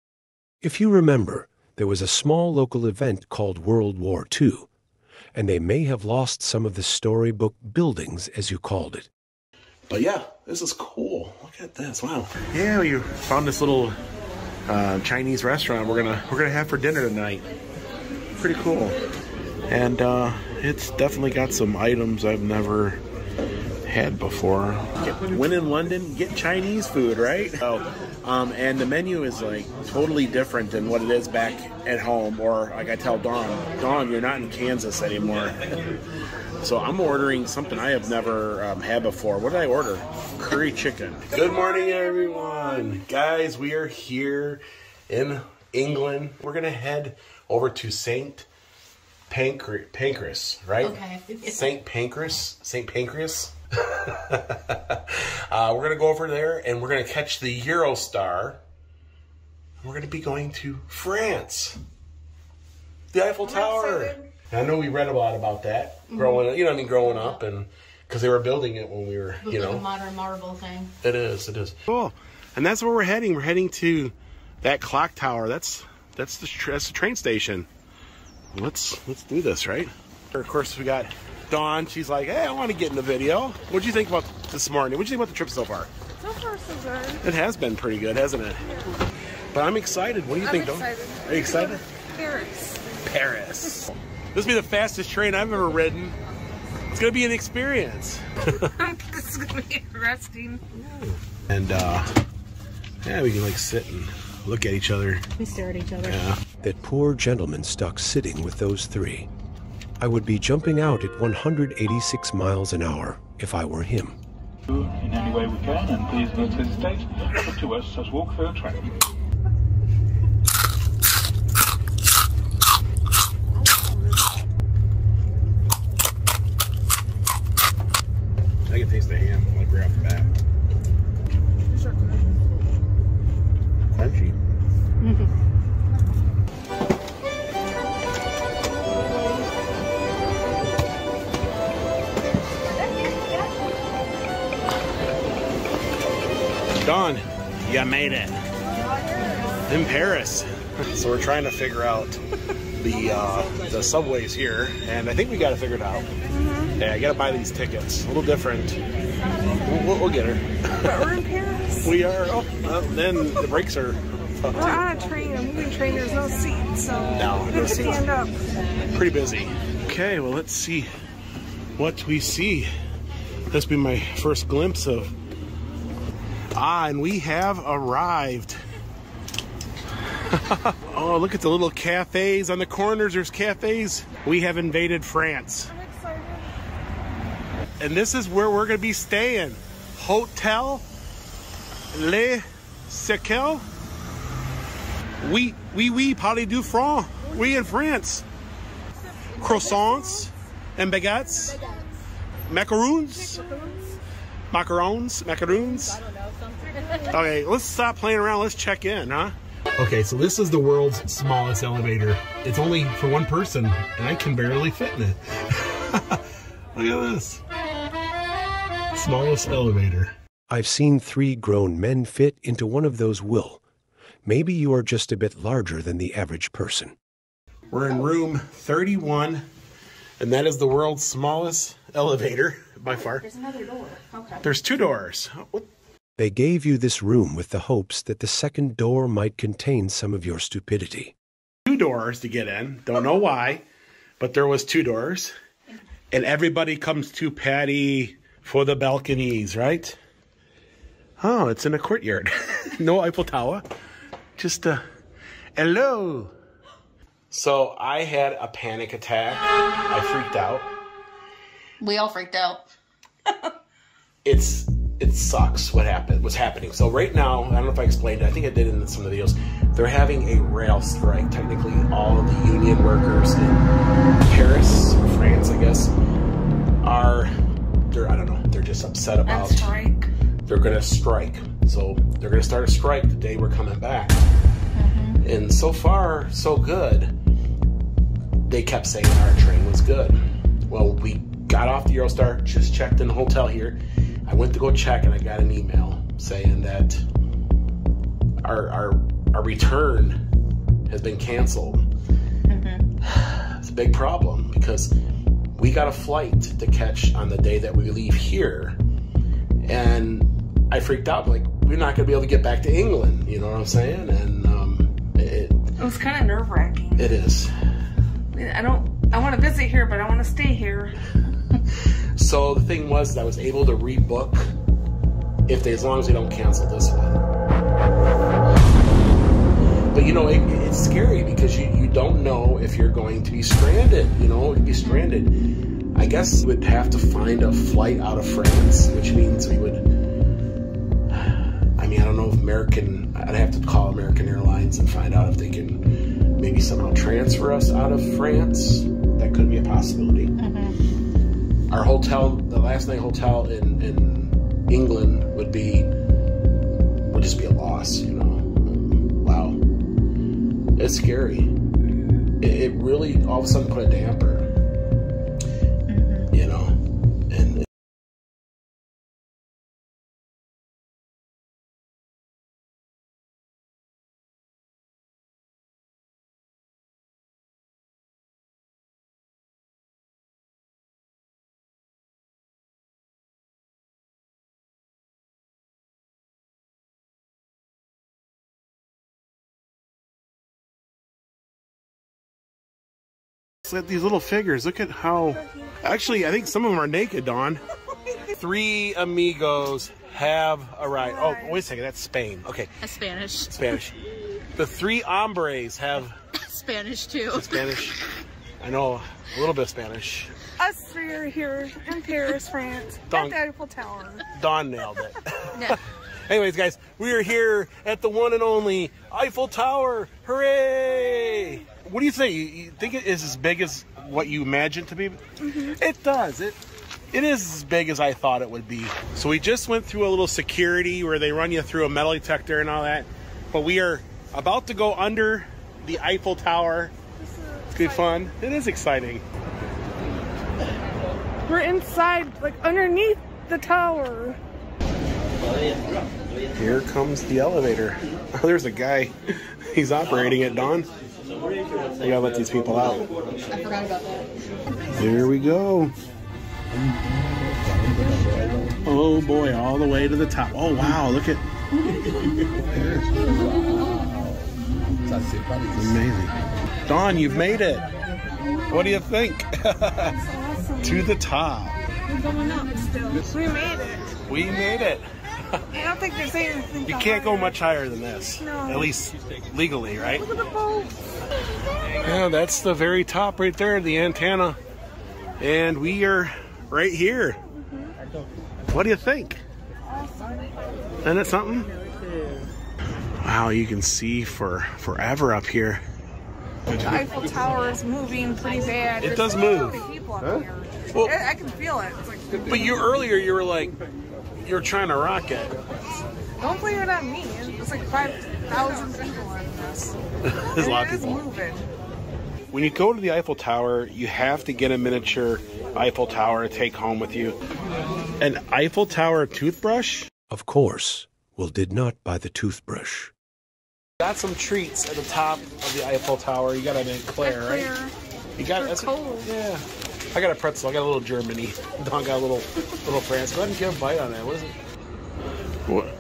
If you remember, there was a small local event called World War II, and they may have lost some of the storybook buildings, as you called it. But yeah, this is cool. Look at this. Wow. Yeah, we found this little Chinese restaurant we're gonna have for dinner tonight. Pretty cool. And it's definitely got some items I've never had before. When in London, get Chinese food, right? So, and the menu is like totally different than what it is back at home, or like I tell Dawn, you're not in Kansas anymore. So I'm ordering something I have never had before. What did I order? Curry chicken. Good morning, everyone. Guys, we are here in England. We're gonna head over to St. Pancras, right? Okay. St. Pancras. We're gonna go over there and we're gonna catch the Eurostar. We're gonna be going to France, the Eiffel Tower. I know we read a lot about that growing up, and because they were building it when we were, Like a modern marble thing. It is. Cool. And that's where we're heading. We're heading to that clock tower. That's the train station. Let's do this, right? Of course, we got Dawn. She's like, hey, I want to get in the video. What'd you think about this morning? What'd you think about the trip so far? So far, so good. It has been pretty good, hasn't it? Yeah. But I'm excited. What do you think, Dawn? Excited. Are you excited? Paris. This will be the fastest train I've ever ridden. It's going to be an experience. This is going to be interesting. And, yeah, we can like sit and look at each other. We stare at each other. Yeah. That poor gentleman stuck sitting with those three. I would be jumping out at 186 miles an hour if I were him. In any way we can, and please don't hesitate to look to us as walk through a train. I can taste the ham like right off the bat. Crunchy. Dawn, you made it. In Paris. So we're trying to figure out the subways here, and I think we got it figured out. Yeah, you gotta buy these tickets. A little different. We'll get her. But we're in Paris. We are. Oh, well, then the brakes are. We're on a train, a moving train. There's no seats, so no, we have to stand up. Pretty busy. Okay, well, let's see what we see. This will be my first glimpse of. And we have arrived. Oh, look at the little cafes on the corners. There's cafes. We have invaded France. I'm excited. And this is where we're going to be staying. Hotel Le Sequel. Oui, parlez du franc. We in France. Croissants and baguettes. Macaroons. Macarons. Okay, let's stop playing around. Let's check in, huh? Okay, so this is the world's smallest elevator. It's only for one person, and I can barely fit in it. Look at this. Smallest elevator. I've seen 3 grown men fit into one of those will. Maybe you are just a bit larger than the average person. We're in room 31, and that is the world's smallest elevator by far. There's another door. Okay. There's 2 doors. What? They gave you this room with the hopes that the second door might contain some of your stupidity. 2 doors to get in. Don't know why, but there was 2 doors. And everybody comes to Patty for the balconies, right? Oh, it's in a courtyard. No Eiffel Tower. Just hello. So I had a panic attack. I freaked out. We all freaked out. It sucks what's happening. So right now, I don't know if I explained it. I think I did in some of the videos. They're having a rail strike. Technically, all of the union workers in Paris, or France, I guess, I don't know, they're just upset about. And strike. They're going to strike. So they're going to start a strike the day we're coming back. Mm-hmm. And so far, so good. They kept saying our train was good. Well, we got off the Eurostar, just checked in the hotel here. I went to go check and I got an email saying that our return has been canceled. Mm-hmm. It's a big problem because we got a flight to catch on the day that we leave here. And I freaked out, like, we're not going to be able to get back to England. You know what I'm saying? And it was kind of nerve-wracking. It is. I want to visit here, but I want to stay here. So the thing was, I was able to rebook as long as they don't cancel this one. But you know, it's scary because you don't know if you're going to be stranded. You know, you'd be stranded. I guess we would have to find a flight out of France, which means we would. I mean, I don't know if American, I'd have to call American Airlines and find out if they can maybe somehow transfer us out of France. That could be a possibility. Our hotel, the last night hotel in England would just be a loss, you know. Wow. It's scary. It really all of a sudden put a damper, you know. And at these little figures. Look at how, actually, I think some of them are naked, Dawn. 3 amigos have arrived. Oh, wait a second, that's Spain. Okay. That's Spanish. Spanish. The 3 hombres have Spanish too. Spanish. I know a little bit of Spanish. Us 3 are here in Paris, France, at the Eiffel Tower. Dawn nailed it. No. Anyways, guys, we are here at the one and only Eiffel Tower. Hooray! What do you think? You think it is as big as what you imagined to be? It does. It is as big as I thought it would be. So we just went through a little security where they run you through a metal detector and all that. But we are about to go under the Eiffel Tower. It's gonna be fun. It is exciting. We're inside, like underneath the tower. Here comes the elevator. Oh, there's a guy. He's operating it, Dawn. We gotta let these people out. I forgot about that. Here we go. Oh boy, all the way to the top. Oh wow, look at. Amazing. Dawn, you've made it. What do you think? To the top. We're going up still. We made it. We made it. I don't think there's anything. You can't go much higher than this. No. At least legally, right? Look at the boat. Yeah, that's the very top right there, the antenna. And we are right here. What do you think? Awesome. Isn't it something? Wow, you can see for forever up here. The Eiffel Tower is moving pretty bad. It does move. So many people up here. Well, I can feel it. It's like, but earlier you were like, you were trying to rock it. don't blame it on me. It's like 5,000 people on this. There's a lot of It is people. moving. When you go to the Eiffel Tower, you have to get a miniature Eiffel Tower to take home with you. An Eiffel Tower toothbrush? Of course, Will did not buy the toothbrush. Got some treats at the top of the Eiffel Tower. You got an eclair, right? You got that's cold. Yeah. I got a pretzel. I got a little Germany. Don got a little France. Go ahead and give a bite on that. What is it?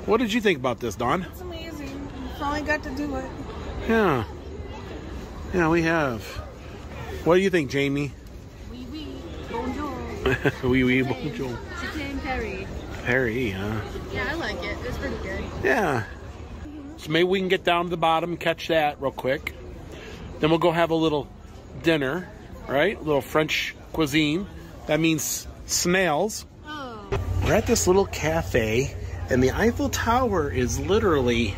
What did you think about this, Don? It's amazing. We finally got to do it. Yeah. Yeah, we have. What do you think, Jamie? Oui, oui. Bonjour. Oui, oui, bonjour. Chicken Perry. Perry, huh? Yeah, I like it. It's pretty good. Yeah. So maybe we can get down to the bottom and catch that real quick. Then we'll go have a little dinner, right? A little French cuisine. That means snails. Oh. We're at this little cafe, and the Eiffel Tower is literally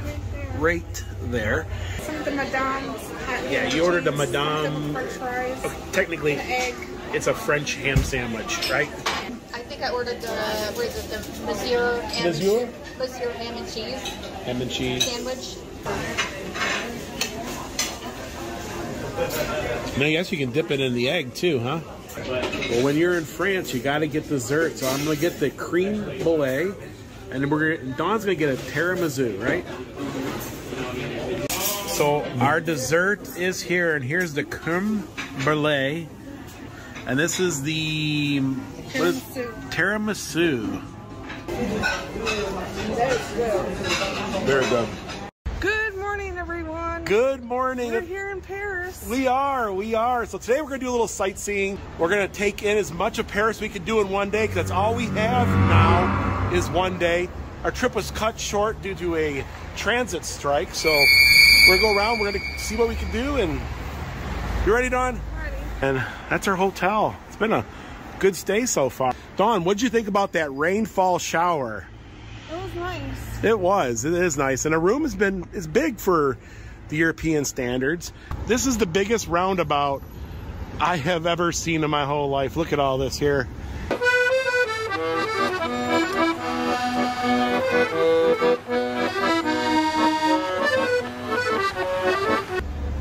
right there. Some of the Madame's. Yeah, you ordered the Madame. French fries. Okay, technically, An egg. it's a French ham sandwich, right? I think I ordered the, what is it, the Monsieur ham, Monsieur? Monsieur ham and cheese Ham and cheese. sandwich. And I guess you can dip it in the egg too, huh? Well, when you're in France, you got to get dessert. So I'm gonna get the cream brulee, and then Dawn's gonna get a tiramisu, right? So our dessert is here, and here's the creme brulee, and this is the tiramisu. Very good. Good morning, everyone. Good morning. We're here in Paris. We are. So today we're going to do a little sightseeing. We're going to take in as much of Paris we can do in one day, because that's all we have now is one day. Our trip was cut short due to a transit strike, so we're going to go around. We're going to see what we can do. And you ready, Dawn? Ready. And that's our hotel. It's been a good stay so far. Dawn, what'd you think about that rainfall shower? It was nice. It was. It is nice. And a room is big for the European standards. This is the biggest roundabout I have ever seen in my whole life. Look at all this here.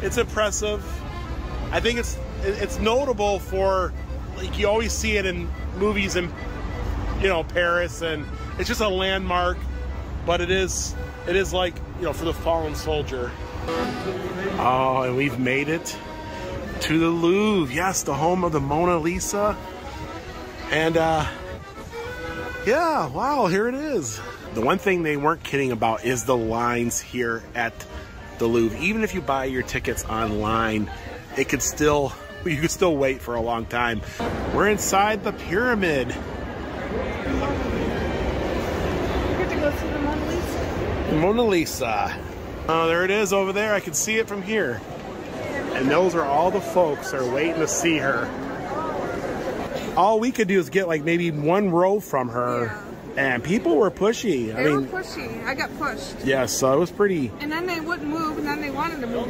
It's impressive. I think it's notable for, like, you always see it in movies in, you know, Paris, and it's just a landmark, but it is like, you know, for the fallen soldier. Oh, and we've made it to the Louvre. Yes, the home of the Mona Lisa. And yeah, wow, here it is. The one thing they weren't kidding about is the lines here at the Louvre. Even if you buy your tickets online, you could still wait for a long time. We're inside the pyramid. We get to go see the Mona Lisa. The Mona Lisa. Oh, there it is over there. I can see it from here. And those are all the folks that are waiting to see her. All we could do is get like maybe one row from her. Yeah. And people were pushy. They were pushy. I got pushed. Yeah, so it was pretty. And then they wouldn't move, and then they wanted to move.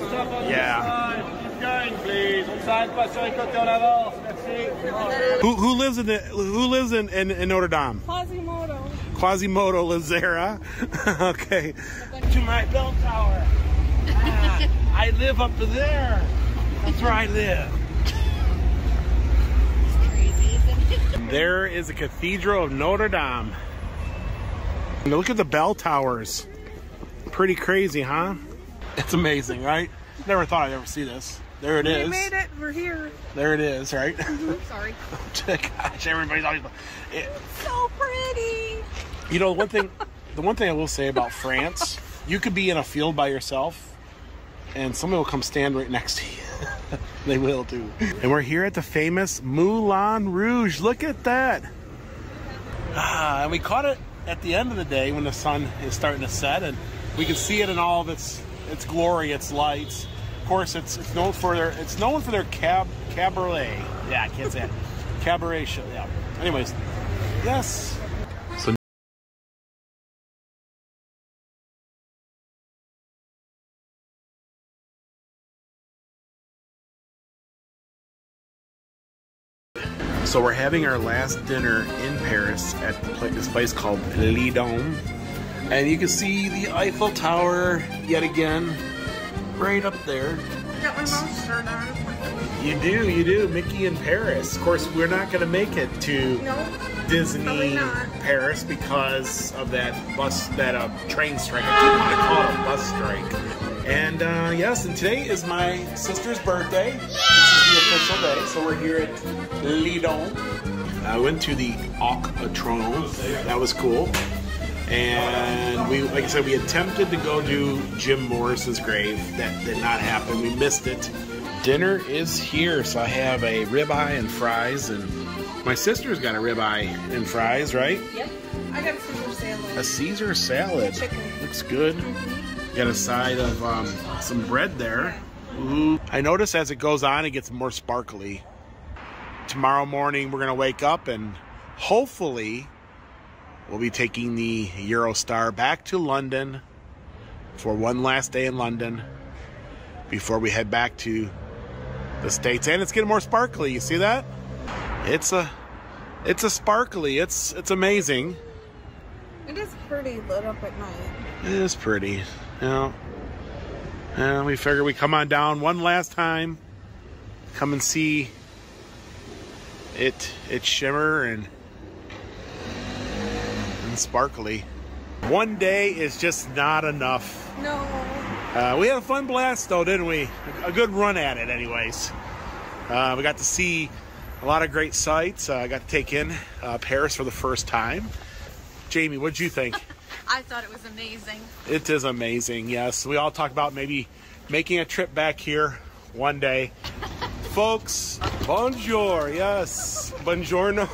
Yeah. Keep going, please. Who lives in Notre Dame? Quasimodo. Quasimodo lives there, huh? Okay. To my bell tower. I live up to there. That's where I live. There is the Cathedral of Notre Dame. And look at the bell towers. Pretty crazy, huh? It's amazing, right? Never thought I'd ever see this. There it is. We made it. We're here. There it is, right? Sorry. Gosh, everybody's always... So pretty. You know, the one thing I will say about France, you could be in a field by yourself, and someone will come stand right next to you. They will too. And we're here at the famous Moulin Rouge. Look at that. And we caught it at the end of the day when the sun is starting to set, and we can see it in all of its glory, its lights. Of course, it's known for their cabaret. Yeah, I can't say it. Cabaret show. Yeah. Anyways, yes. So we're having our last dinner in Paris at this place called Le Dome. And you can see the Eiffel Tower yet again, right up there. Got my mouse shirt on. You do. Mickey in Paris. Of course, we're not going to make it to Disney Paris because of that train strike. I keep wanting to call it a bus strike. And yes, and today is my sister's birthday. This is the official day, so we're here at Le Dome. I went to the Arc de Triomphe. That was cool. And like I said, we attempted to go do Jim Morrison's grave. That did not happen. We missed it. Dinner is here, so I have a ribeye and fries, and my sister's got a ribeye and fries, right? Yep. I got a Caesar salad. A Caesar salad. Chicken. Looks good. Got a side of some bread there. Ooh. I notice as it goes on, it gets more sparkly. Tomorrow morning, we're going to wake up and hopefully we'll be taking the Eurostar back to London for one last day in London before we head back to the States. And it's getting more sparkly. You see that? It's a sparkly. It's amazing. It is pretty lit up at night. It is pretty. You know, we figure we come on down one last time, come and see it shimmer and sparkly. One day is just not enough. No. We had a fun blast though, didn't we? A good run at it anyways. We got to see a lot of great sights. I got to take in Paris for the first time. Jamie, what'd you think? I thought it was amazing. It is amazing, yes. We all talked about maybe making a trip back here one day. Folks, bonjour, yes. Buongiorno.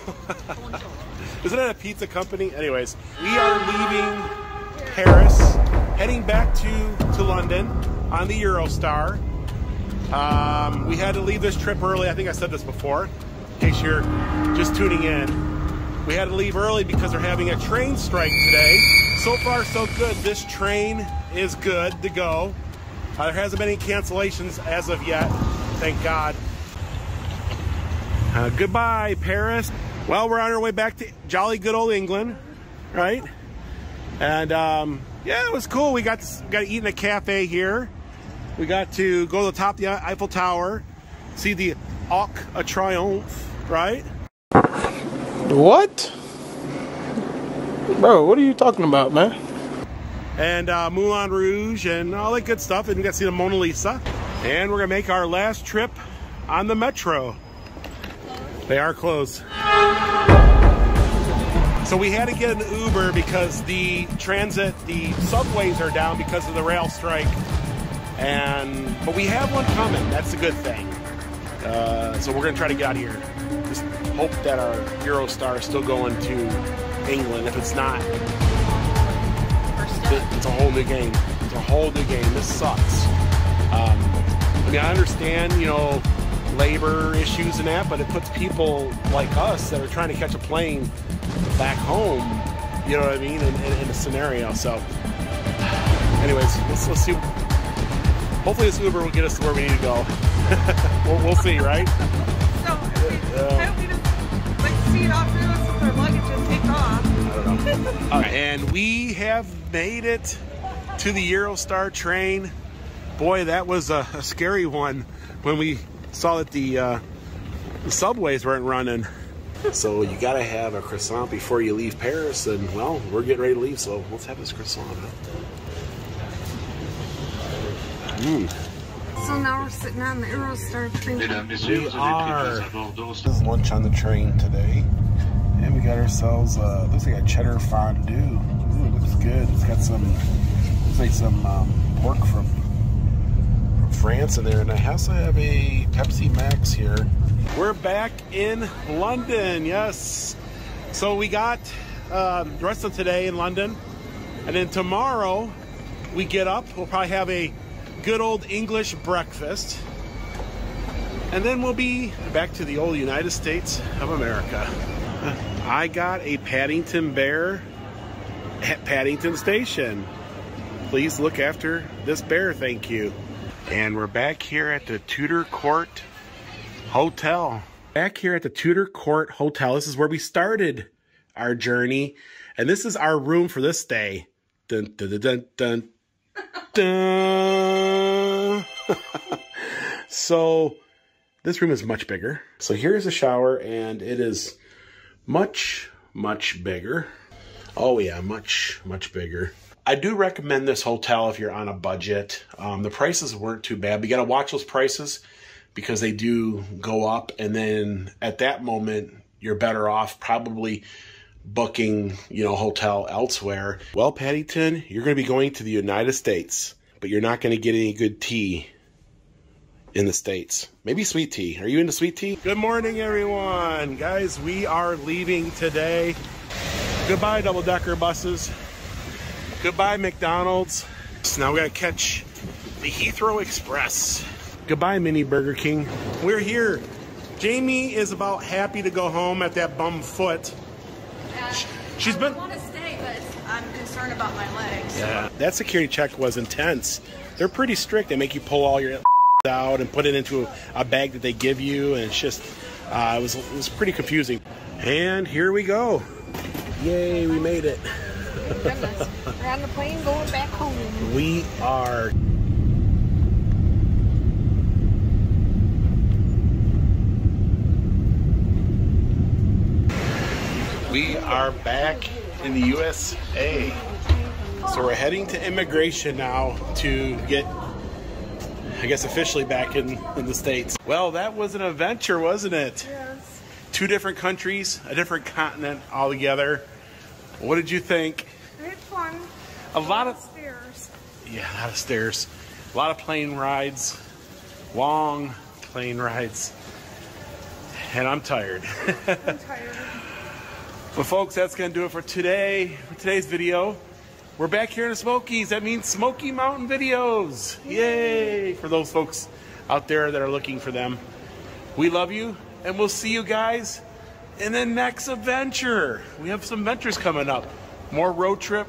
Isn't that a pizza company? Anyways, we are leaving Paris, heading back to London on the Eurostar. We had to leave this trip early. I think I said this before, in case you're just tuning in. We had to leave early because they're having a train strike today. So far, so good. This train is good to go. There hasn't been any cancellations as of yet, thank God. Goodbye, Paris. Well, we're on our way back to jolly good old England, right? And yeah, it was cool. We got to eat in a cafe here. We got to go to the top of the Eiffel Tower, see the Arc de Triomphe, right? What? Bro, what are you talking about, man? And Moulin Rouge and all that good stuff. And we got to see the Mona Lisa. And we're going to make our last trip on the metro. They are closed. So we had to get an Uber because the subways are down because of the rail strike. But we have one coming. That's a good thing. So we're going to try to get out of here. Just hope that our Eurostar is still going to England. If it's not, it's a whole new game. It's a whole new game. This sucks. I mean, I understand, you know, labor issues and that, but it puts people like us that are trying to catch a plane back home, you know what I mean, in a scenario. So anyways, let's see. Hopefully this Uber will get us to where we need to go. we'll see, right? So I hope we just like see it off through us with our luggage and take off. I don't know. All right, and we have made it to the Eurostar train. Boy, that was a scary one when we saw that the subways weren't running. So you gotta have a croissant before you leave Paris, and well, we're getting ready to leave, so let's have this croissant. So now we're sitting on the Eurostar train. We are. This is lunch on the train today, and we got ourselves looks like a cheddar fondue. Ooh, it looks good. It's got some, looks like some pork from France in there, and I also have a Pepsi Max here. We're back in London, yes. So we got the rest of today in London, and then tomorrow we get up. We'll probably have a good old English breakfast, and then we'll be back to the old United States of America. I got a Paddington bear at Paddington Station. Please look after this bear, thank you. And we're back here at the Tudor Court Hotel. Back here at the Tudor Court Hotel. This is where we started our journey. And this is our room for this day. Dun, dun, dun, dun, dun, dun. So this room is much bigger. So here's a shower, and it is much, much bigger. Oh yeah, much, much bigger. I do recommend this hotel if you're on a budget. The prices weren't too bad. But you got to watch those prices because they do go up. And then at that moment, you're better off probably booking, you know, hotel elsewhere. Well, Paddington, you're going to be going to the United States, but you're not going to get any good tea in the States. Maybe sweet tea. Are you into sweet tea? Good morning, everyone. Guys, we are leaving today. Goodbye, double-decker buses. Goodbye, McDonald's. So now we gotta catch the Heathrow Express. Goodbye, Mini Burger King. We're here. Jamie is about happy to go home at that bum foot. She's been. I want to stay, but I'm concerned about my legs. Yeah, that security check was intense. They're pretty strict. They make you pull all your out and put it into a bag that they give you, and it's just it was pretty confusing. And here we go. Yay, we made it. Goodness. We're on the plane going back home. We are. We are back in the USA. So we're heading to immigration now to get, I guess, officially back in the States. Well, that was an adventure, wasn't it? Yes. 2 different countries, a different continent altogether. What did you think? I had fun. A lot of stairs. Yeah, a lot of stairs. A lot of plane rides. Long plane rides. And I'm tired. I'm tired. But folks, that's going to do it for today, for today's video. We're back here in the Smokies. That means Smoky Mountain videos. Yay! For those folks out there that are looking for them. We love you, and we'll see you guys in the next adventure. We have some adventures coming up. More road trip,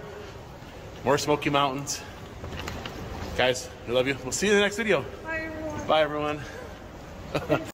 more Smoky Mountains. Guys, we love you. We'll see you in the next video. Bye, everyone. Bye, everyone.